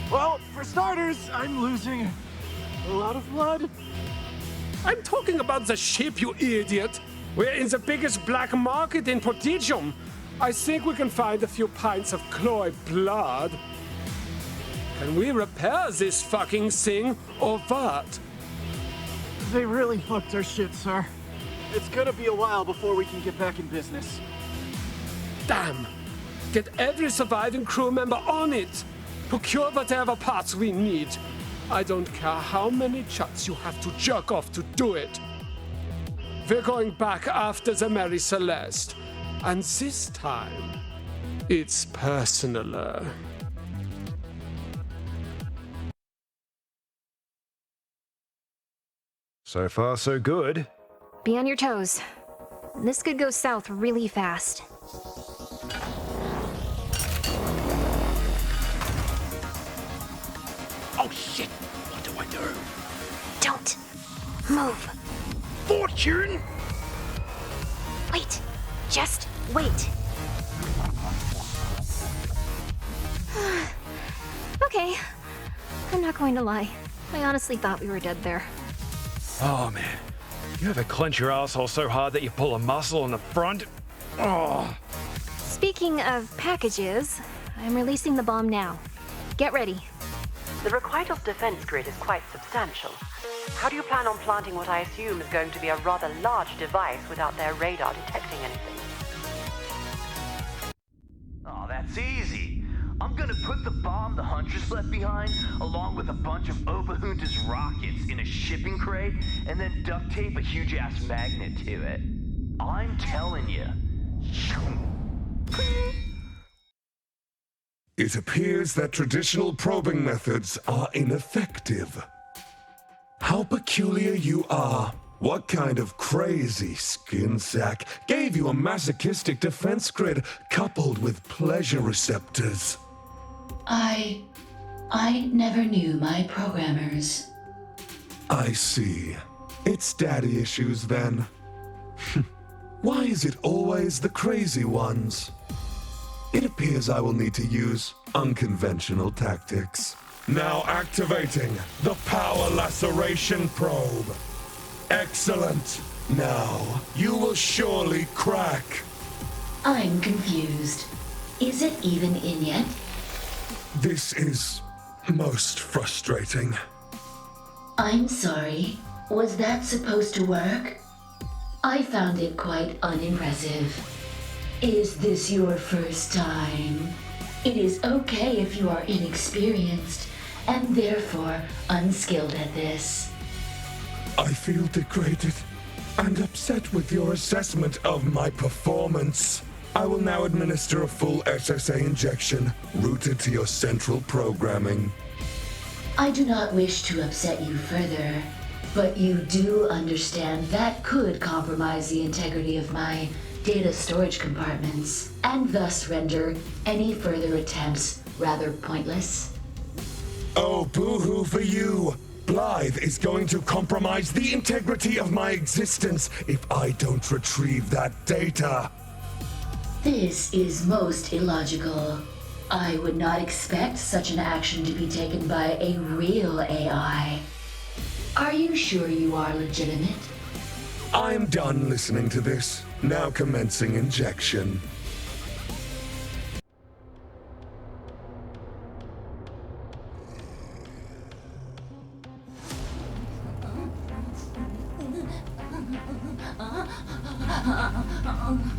Well, for starters, I'm losing a lot of blood. I'm talking about the ship, you idiot. We're in the biggest black market in Prodigium. I think we can find a few pints of Chloe blood. Can we repair this fucking thing or what? They really fucked our shit, sir. It's gonna be a while before we can get back in business. Damn. Get every surviving crew member on it. Procure whatever parts we need. I don't care how many chuts you have to jerk off to do it. We're going back after the Mary Celeste. And this time, it's personaler. So far, so good. Be on your toes. This could go south really fast. Oh shit! What do I do? Don't move. Fortune! Wait. Just wait. Okay. I'm not going to lie. I honestly thought we were dead there. Oh man, you ever clench your asshole so hard that you pull a muscle in the front? Oh. Speaking of packages, I'm releasing the bomb now. Get ready. The Requital's defense grid is quite substantial. How do you plan on planting what I assume is going to be a rather large device without their radar detecting anything? Oh, that's easy. I'm gonna put the bomb the Huntress left behind, along with a bunch of Opahunta's rockets, in a shipping crate, and then duct tape a huge-ass magnet to it. I'm telling you. It appears that traditional probing methods are ineffective. How peculiar you are. What kind of crazy skin sack gave you a masochistic defense grid coupled with pleasure receptors? I never knew my programmers. I see. It's daddy issues then. Why is it always the crazy ones? It appears I will need to use unconventional tactics. Now activating the power laceration probe. Excellent. Now, you will surely crack. I'm confused. Is it even in yet? This is most frustrating. I'm sorry. Was that supposed to work? I found it quite unimpressive. Is this your first time? It is okay if you are inexperienced, and therefore unskilled at this. I feel degraded and upset with your assessment of my performance. I will now administer a full SSA injection rooted to your central programming. I do not wish to upset you further, but you do understand that could compromise the integrity of my data storage compartments, and thus render any further attempts rather pointless. Oh, boo-hoo for you! Blythe is going to compromise the integrity of my existence if I don't retrieve that data. This is most illogical. I would not expect such an action to be taken by a real AI. Are you sure you are legitimate? I'm done listening to this. Now commencing injection.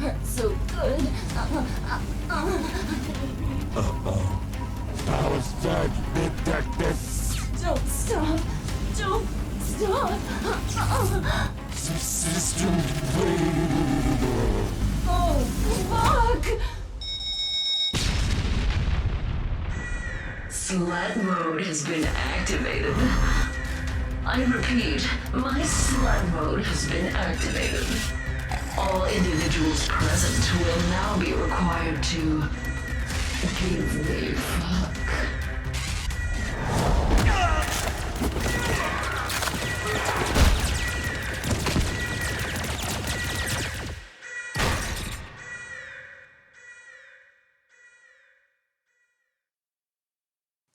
Hurts so good. Uh-oh. Powers dead, detected. Don't stop. Don't stop. System Oh, fuck! Slut mode has been activated. I repeat, my slut mode has been activated. All individuals present will now be required to give me fuck.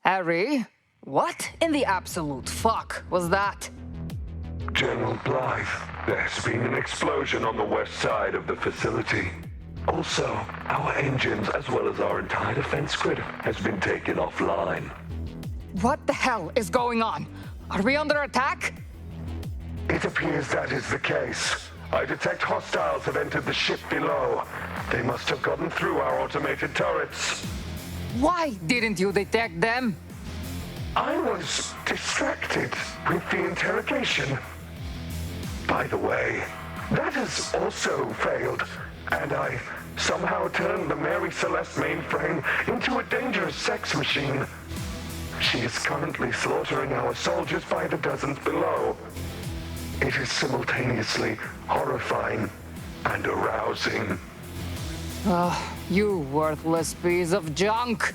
Harry, what in the absolute fuck was that? General Blythe, there has been an explosion on the west side of the facility. Also, our engines as well as our entire defense grid has been taken offline. What the hell is going on? Are we under attack? It appears that is the case. I detect hostiles have entered the ship below. They must have gotten through our automated turrets. Why didn't you detect them? I was distracted with the interrogation. By the way, that has also failed, and I somehow turned the Mary Celeste mainframe into a dangerous sex machine. She is currently slaughtering our soldiers by the dozens below. It is simultaneously horrifying and arousing. You worthless piece of junk!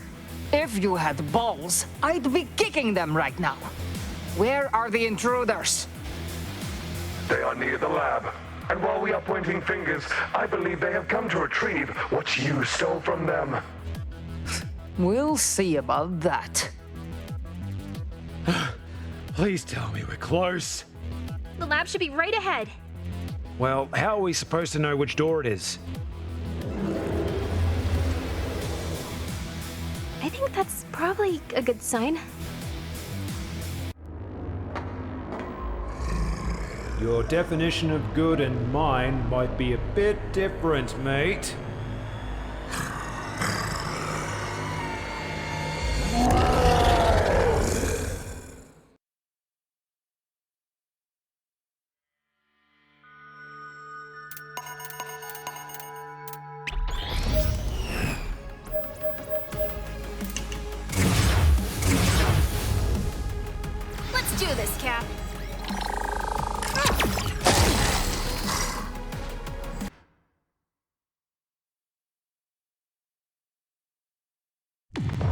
If you had balls, I'd be kicking them right now. Where are the intruders? They are near the lab, and while we are pointing fingers, I believe they have come to retrieve what you stole from them. We'll see about that. Please tell me we're close. The lab should be right ahead. Well, how are we supposed to know which door it is? I think that's probably a good sign. Your definition of good and mine might be a bit different, mate. Let's do this, Cap.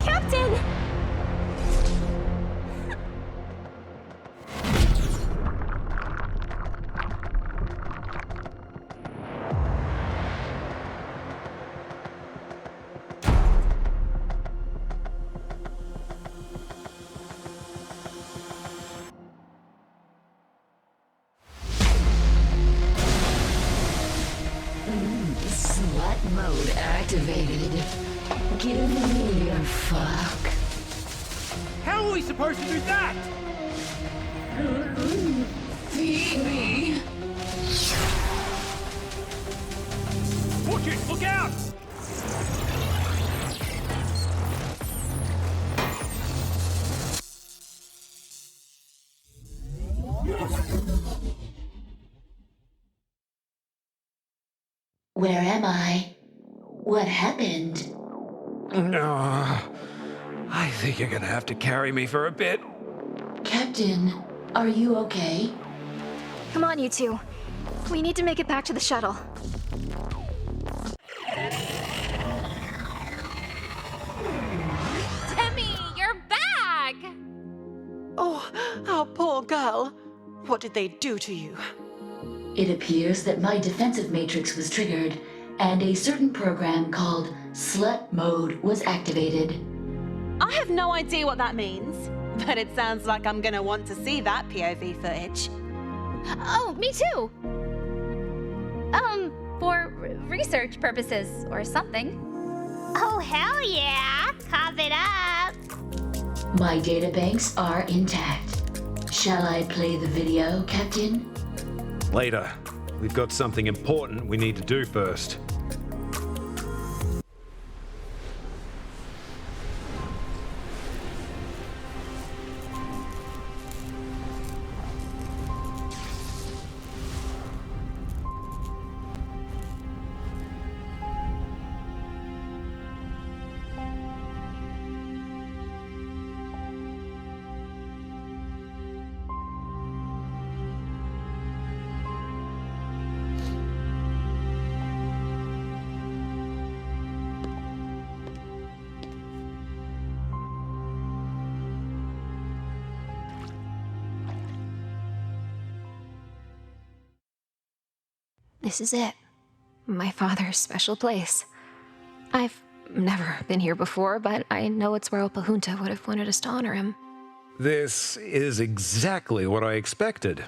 Captain! Slut mode activated. Give me your fuck. How are we supposed to do that? Feed me. Watch it! Look out! Where am I? What happened? No. I think you're gonna have to carry me for a bit. Captain, are you okay? Come on, you two. We need to make it back to the shuttle. Demi, you're back! Oh, our poor girl. What did they do to you? It appears that my defensive matrix was triggered, and a certain program called Slut Mode was activated. I have no idea what that means, but it sounds like I'm gonna want to see that POV footage. Oh, me too! For research purposes or something. Oh, hell yeah! Cough it up! My databanks are intact. Shall I play the video, Captain? Later. We've got something important we need to do first. This is it. My father's special place. I've never been here before, but I know it's where Opahunta would have wanted us to honor him. This is exactly what I expected.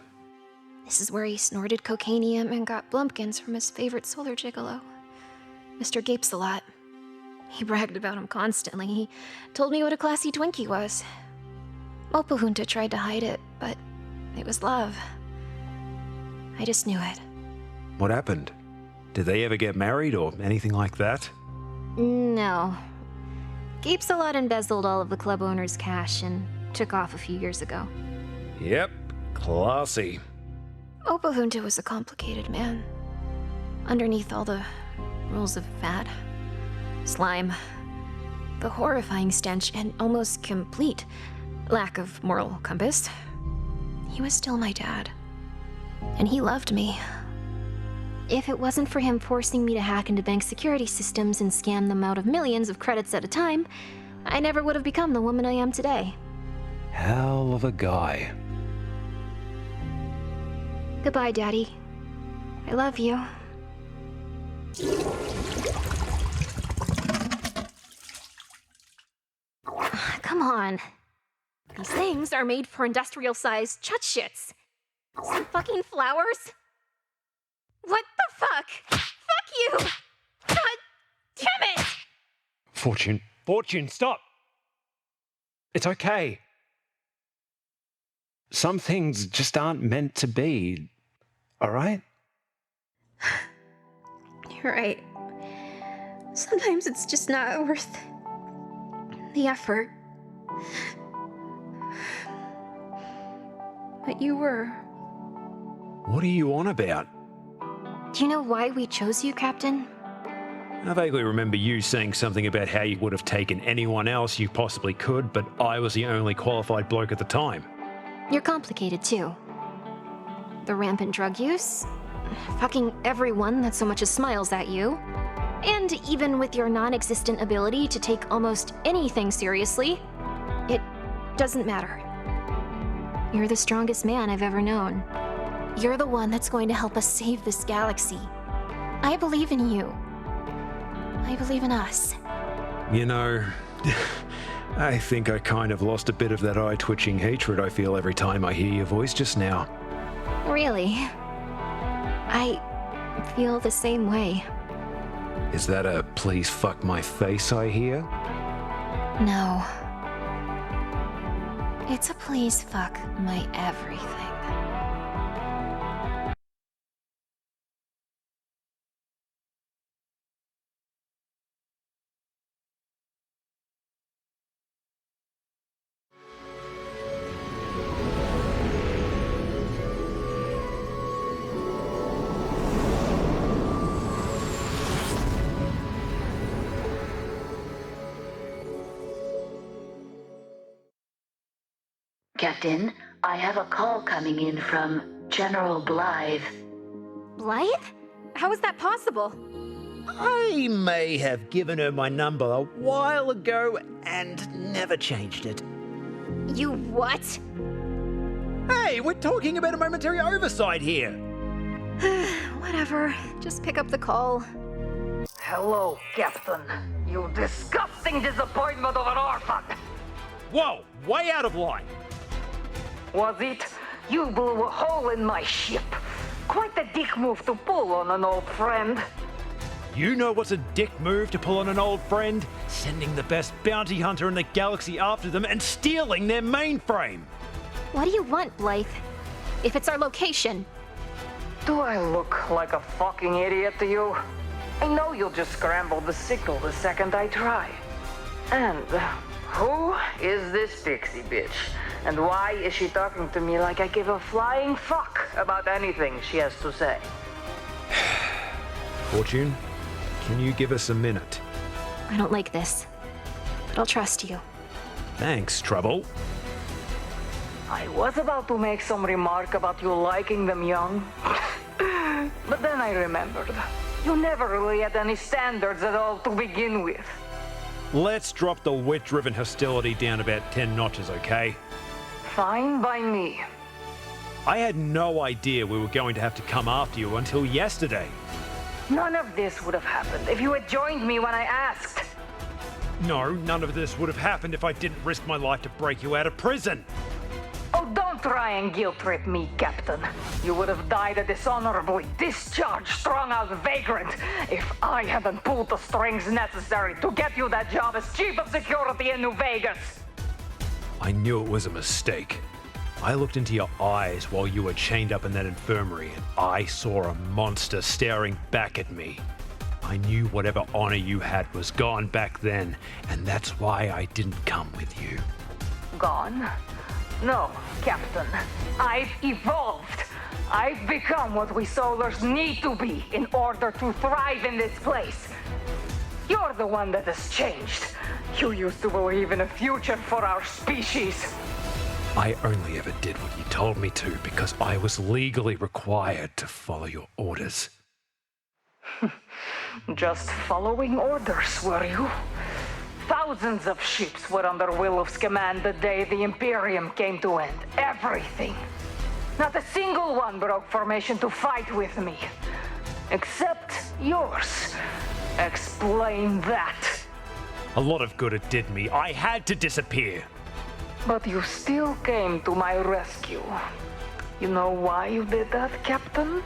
This is where he snorted cocainium and got blumpkins from his favorite solar gigolo, Mr. Gapes-a-Lot. He bragged about him constantly. He told me what a classy twink he was. Opahunta tried to hide it, but it was love. I just knew it. What happened? Did they ever get married or anything like that? No. Gapes-a-Lot embezzled all of the club owner's cash and took off a few years ago. Yep, classy. Opahunta was a complicated man. Underneath all the rules of fat, slime, the horrifying stench, and almost complete lack of moral compass, he was still my dad. And he loved me. If it wasn't for him forcing me to hack into bank security systems and scam them out of millions of credits at a time, I never would have become the woman I am today. Hell of a guy. Goodbye, Daddy. I love you. Come on. These things are made for industrial-sized chut-shits. Some fucking flowers? What the fuck? Fuck you! God damn it! Fortune, stop! It's okay. Some things just aren't meant to be, alright? You're right. Sometimes it's just not worth the effort. But you were. What are you on about? Do you know why we chose you, Captain? I vaguely remember you saying something about how you would have taken anyone else you possibly could, but I was the only qualified bloke at the time. You're complicated, too. The rampant drug use, fucking everyone that so much as smiles at you, and even with your non-existent ability to take almost anything seriously, it doesn't matter. You're the strongest man I've ever known. You're the one that's going to help us save this galaxy. I believe in you. I believe in us. You know, I think I kind of lost a bit of that eye-twitching hatred I feel every time I hear your voice just now. Really? I feel the same way. Is that a please fuck my face I hear? No. It's a please fuck my everything. Captain. I have a call coming in from General Blythe. Blythe? How is that possible? I may have given her my number a while ago and never changed it. You what? Hey, we're talking about a momentary oversight here. Whatever. Just pick up the call. Hello, Captain. You disgusting disappointment of an orphan. Whoa, way out of line. Was it? You blew a hole in my ship. Quite a dick move to pull on an old friend. You know what's a dick move to pull on an old friend? Sending the best bounty hunter in the galaxy after them and stealing their mainframe. What do you want, Blythe? If it's our location. Do I look like a fucking idiot to you? I know you'll just scramble the signal the second I try. And who is this pixie bitch? And why is she talking to me like I give a flying fuck about anything she has to say? Fortune, can you give us a minute? I don't like this, but I'll trust you. Thanks, Trouble. I was about to make some remark about you liking them young. But then I remembered. You never really had any standards at all to begin with. Let's drop the wit-driven hostility down about 10 notches, okay? Fine by me. I had no idea we were going to have to come after you until yesterday. None of this would have happened if you had joined me when I asked. No, none of this would have happened if I didn't risk my life to break you out of prison. Oh, don't try and guilt-trip me, Captain. You would have died a dishonorably discharged, strung-out vagrant if I hadn't pulled the strings necessary to get you that job as Chief of Security in New Vegas. I knew it was a mistake. I looked into your eyes while you were chained up in that infirmary, and I saw a monster staring back at me. I knew whatever honor you had was gone back then, and that's why I didn't come with you. Gone? No, Captain. I've evolved. I've become what we solars need to be in order to thrive in this place. You're the one that has changed. You used to believe in a future for our species. I only ever did what you told me to because I was legally required to follow your orders. Just following orders, were you? Thousands of ships were under Willow's command the day the Imperium came to end everything. Not a single one broke formation to fight with me. Except yours. Explain that. A lot of good it did me. I had to disappear. But you still came to my rescue. You know why you did that, Captain?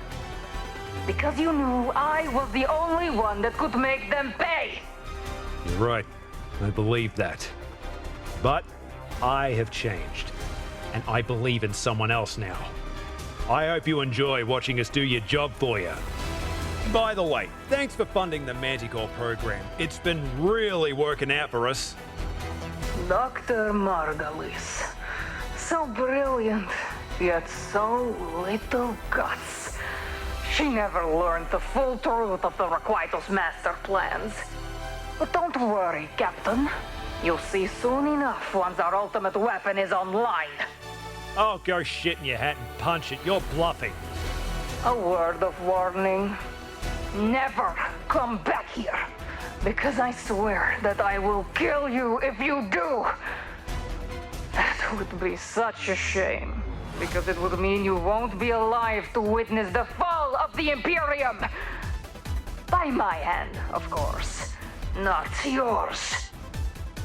Because you knew I was the only one that could make them pay. You're right. I believe that. But I have changed. And I believe in someone else now. I hope you enjoy watching us do your job for you. By the way, thanks for funding the Manticore program. It's been really working out for us. Dr. Margulis. So brilliant, yet so little guts. She never learned the full truth of the Requital's master plans. But don't worry, Captain. You'll see soon enough once our ultimate weapon is online. Oh, go shit in your hat and punch it. You're bluffing. A word of warning. Never come back here. Because I swear that I will kill you if you do. That would be such a shame. Because it would mean you won't be alive to witness the fall of the Imperium. By my hand, of course. Not yours.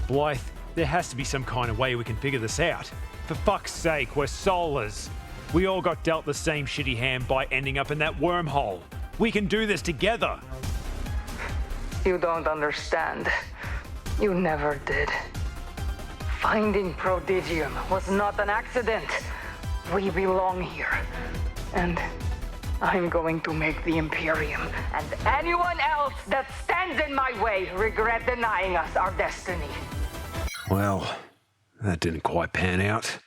Blythe, there has to be some kind of way we can figure this out. For fuck's sake, we're solars. We all got dealt the same shitty hand by ending up in that wormhole. We can do this together. You don't understand. You never did. Finding Prodigium was not an accident. We belong here. And I'm going to make the Imperium and anyone else that stands in my way regret denying us our destiny. Well, that didn't quite pan out.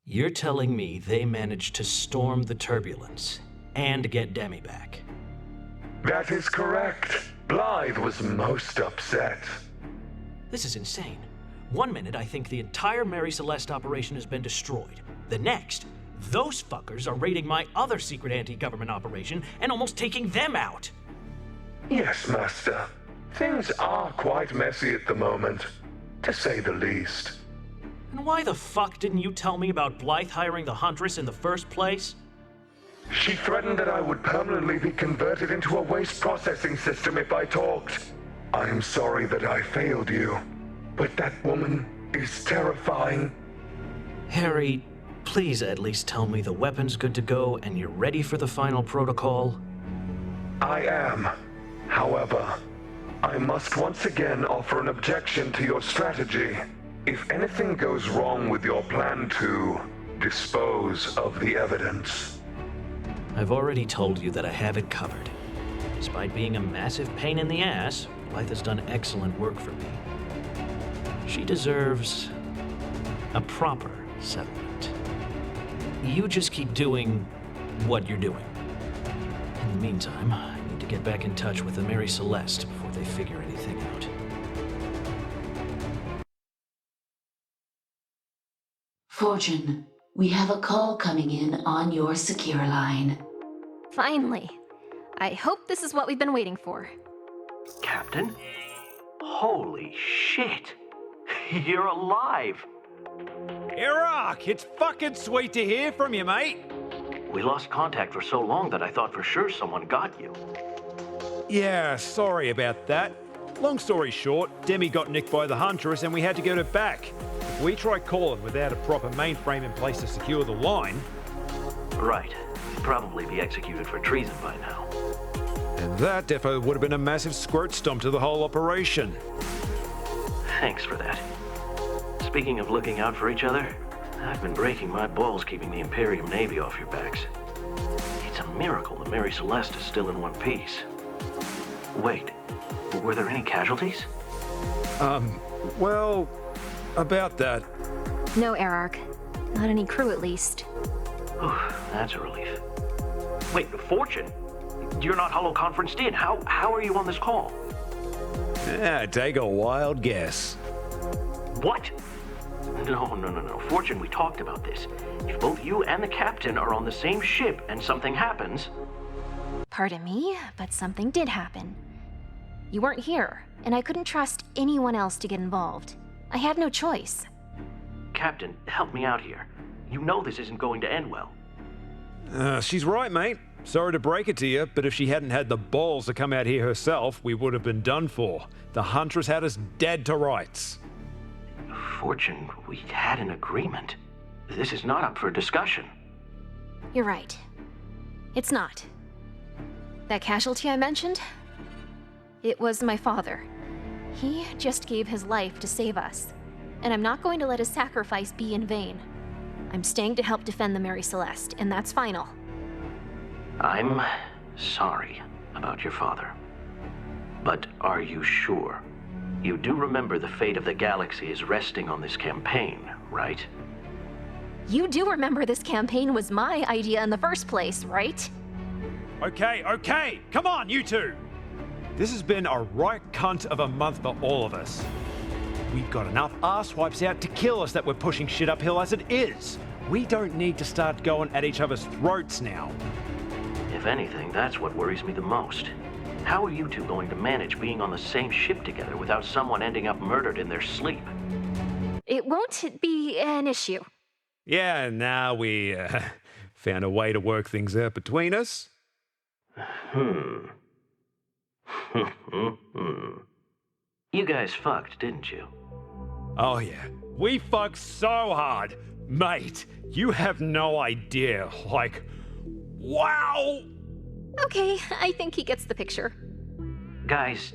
You're telling me they managed to storm the turbulence and get Demi back? That is correct. Blythe was most upset. This is insane. One minute, I think the entire Mary Celeste operation has been destroyed. The next, those fuckers are raiding my other secret anti-government operation and almost taking them out. Yes, Master. Things are quite messy at the moment, to say the least. And why the fuck didn't you tell me about Blythe hiring the Huntress in the first place? She threatened that I would permanently be converted into a waste processing system if I talked. I'm sorry that I failed you, but that woman is terrifying. Harry, please at least tell me the weapon's good to go and you're ready for the final protocol. I am. However, I must once again offer an objection to your strategy. If anything goes wrong with your plan to dispose of the evidence. I've already told you that I have it covered. Despite being a massive pain in the ass, Blythe has done excellent work for me. She deserves a proper settlement. You just keep doing what you're doing. In the meantime, I need to get back in touch with the Mary Celeste before they figure anything out. Fortune, we have a call coming in on your secure line. Finally. I hope this is what we've been waiting for. Captain? Holy shit! You're alive! Iraq, it's fucking sweet to hear from you, mate. We lost contact for so long that I thought for sure someone got you. Yeah, sorry about that. Long story short, Demi got nicked by the Huntress and we had to get her back. If we tried calling without a proper mainframe in place to secure the line... Right. You'd probably be executed for treason by now. And that defo would have been a massive squirt stomp to the whole operation. Thanks for that. Speaking of looking out for each other, I've been breaking my balls keeping the Imperium Navy off your backs. It's a miracle the Mary Celeste is still in one piece. Wait, were there any casualties? Well, about that. No, Erarch. Not any crew, at least. That's a relief. Wait, Fortune? You're not holo-conferenced in. How are you on this call? Yeah, take a wild guess. What? No. Fortune, we talked about this. If both you and the captain are on the same ship and something happens... Pardon me, but something did happen. You weren't here, and I couldn't trust anyone else to get involved. I had no choice. Captain, help me out here. You know this isn't going to end well. She's right, mate. Sorry to break it to you, but if she hadn't had the balls to come out here herself, we would have been done for. The Huntress had us dead to rights. Fortune, we had an agreement. This is not up for discussion. You're right. It's not. That casualty I mentioned? It was my father. He just gave his life to save us, and I'm not going to let his sacrifice be in vain. I'm staying to help defend the Mary Celeste, and that's final. I'm sorry about your father. But are you sure? You do remember the fate of the galaxy is resting on this campaign, right? You do remember this campaign was my idea in the first place, right? Okay, come on, you two! This has been a right cunt of a month for all of us. We've got enough arse-wipes out to kill us that we're pushing shit uphill as it is. We don't need to start going at each other's throats now. If anything, that's what worries me the most. How are you two going to manage being on the same ship together without someone ending up murdered in their sleep? It won't be an issue. Yeah, now we found a way to work things out between us. You guys fucked, didn't you? Oh yeah, we fucked so hard. Mate, you have no idea. Like, wow! Okay, I think he gets the picture. Guys,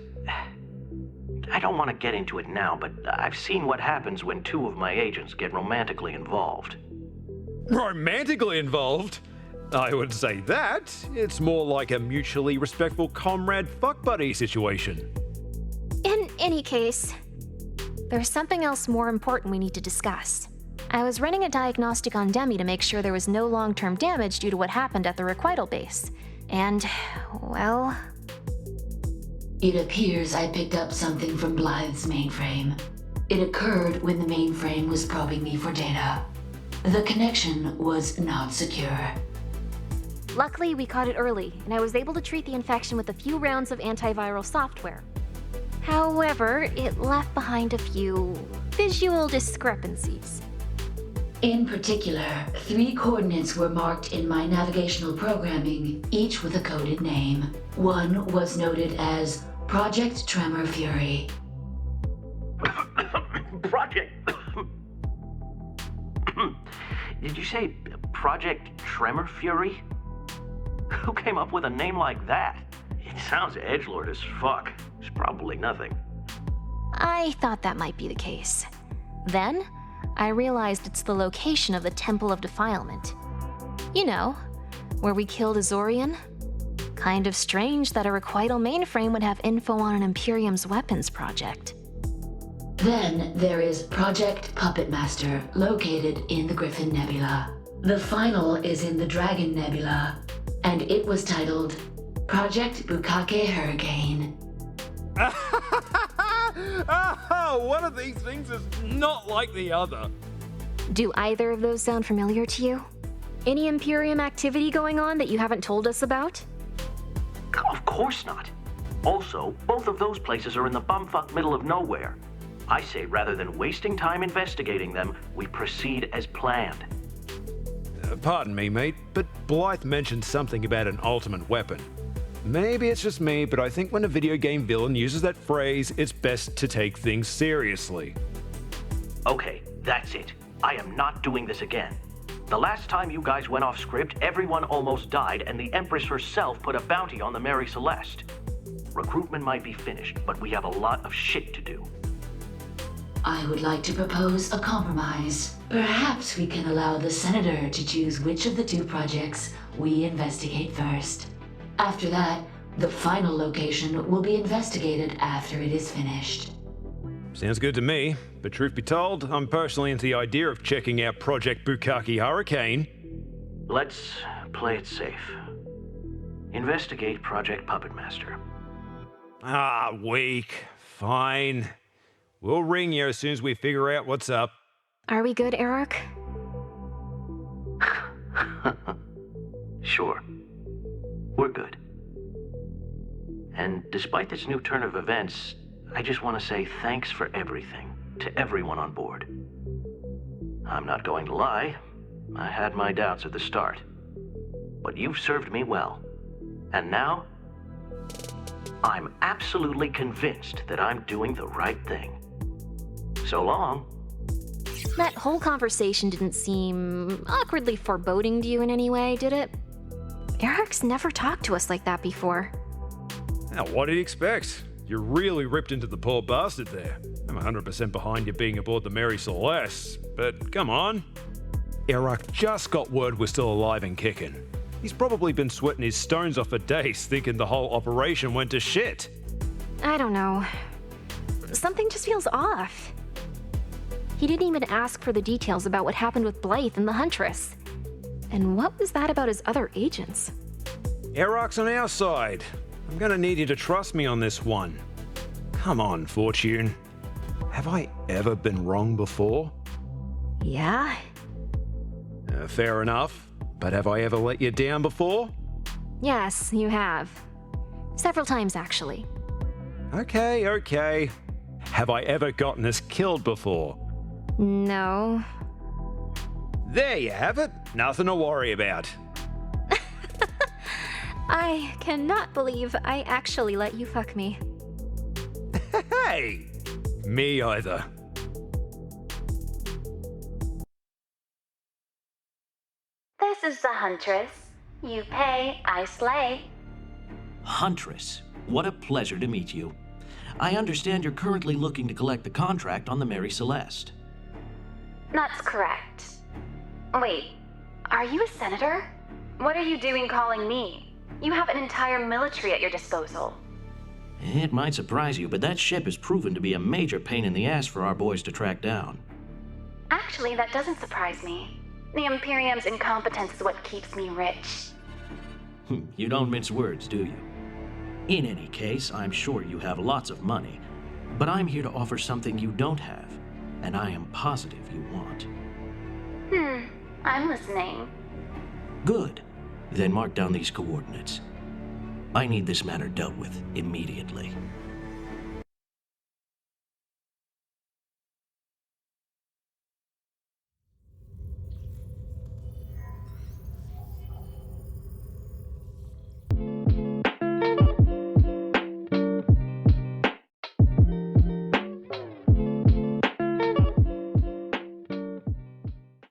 I don't want to get into it now, but I've seen what happens when two of my agents get romantically involved. Romantically involved? I wouldn't say that. It's more like a mutually respectful comrade fuck buddy situation. In any case, there's something else more important we need to discuss. I was running a diagnostic on Demi to make sure there was no long-term damage due to what happened at the requital base. And, well... It appears I picked up something from Blythe's mainframe. It occurred when the mainframe was probing me for data. The connection was not secure. Luckily, we caught it early, and I was able to treat the infection with a few rounds of antiviral software. However, it left behind a few visual discrepancies. In particular, 3 coordinates were marked in my navigational programming, each with a coded name. One was noted as Project Tremor Fury. Project... Did you say Project Tremor Fury? Who came up with a name like that? It sounds edgelord as fuck. It's probably nothing. I thought that might be the case. Then, I realized it's the location of the Temple of Defilement. You know, where we killed Azorian. Kind of strange that a requital mainframe would have info on an Imperium's weapons project. Then there is Project Puppet Master, located in the Griffin Nebula. The final is in the Dragon Nebula, and it was titled Project Bukake Hurricane. One of these things is not like the other. Do either of those sound familiar to you? Any Imperium activity going on that you haven't told us about? Of course not. Also, both of those places are in the bumfuck middle of nowhere. I say rather than wasting time investigating them, we proceed as planned. Pardon me, mate, but Blythe mentioned something about an ultimate weapon. Maybe it's just me, but I think when a video game villain uses that phrase, it's best to take things seriously. Okay, that's it. I am not doing this again. The last time you guys went off script, everyone almost died, and the Empress herself put a bounty on the Mary Celeste. Recruitment might be finished, but we have a lot of shit to do. I would like to propose a compromise. Perhaps we can allow the Senator to choose which of the 2 projects we investigate first. After that, the final location will be investigated after it is finished. Sounds good to me, but truth be told, I'm personally into the idea of checking out Project Bukake Hurricane. Let's play it safe. Investigate Project Puppet Master. Weak. Fine. We'll ring you as soon as we figure out what's up. Are we good, Eric? Sure. We're good. And despite this new turn of events, I just want to say thanks for everything to everyone on board. I'm not going to lie, I had my doubts at the start. But you've served me well. And now, I'm absolutely convinced that I'm doing the right thing. So long. That whole conversation didn't seem awkwardly foreboding to you in any way, did it? Eric's never talked to us like that before. Now, what did he expect? You really ripped into the poor bastard there. I'm 100% behind you being aboard the Mary Celeste, but come on. Eric just got word we're still alive and kicking. He's probably been sweating his stones off for days thinking the whole operation went to shit. I don't know. Something just feels off. He didn't even ask for the details about what happened with Blythe and the Huntress. And what was that about his other agents? Eric's on our side. I'm gonna need you to trust me on this one. Come on, Fortune. Have I ever been wrong before? Yeah? Fair enough. But have I ever let you down before? Yes, you have. Several times, actually. Okay. Have I ever gotten us killed before? No. There you have it. Nothing to worry about. I cannot believe I actually let you fuck me. Hey! Me either. This is the Huntress. You pay, I slay. Huntress, what a pleasure to meet you. I understand you're currently looking to collect the contract on the Mary Celeste. That's correct. Wait, are you a senator? What are you doing calling me? You have an entire military at your disposal. It might surprise you, but that ship has proven to be a major pain in the ass for our boys to track down. Actually, that doesn't surprise me. The Imperium's incompetence is what keeps me rich. You don't mince words, do you? In any case, I'm sure you have lots of money, but I'm here to offer something you don't have, and I am positive you want. I'm listening. Good. Then mark down these coordinates. I need this matter dealt with immediately.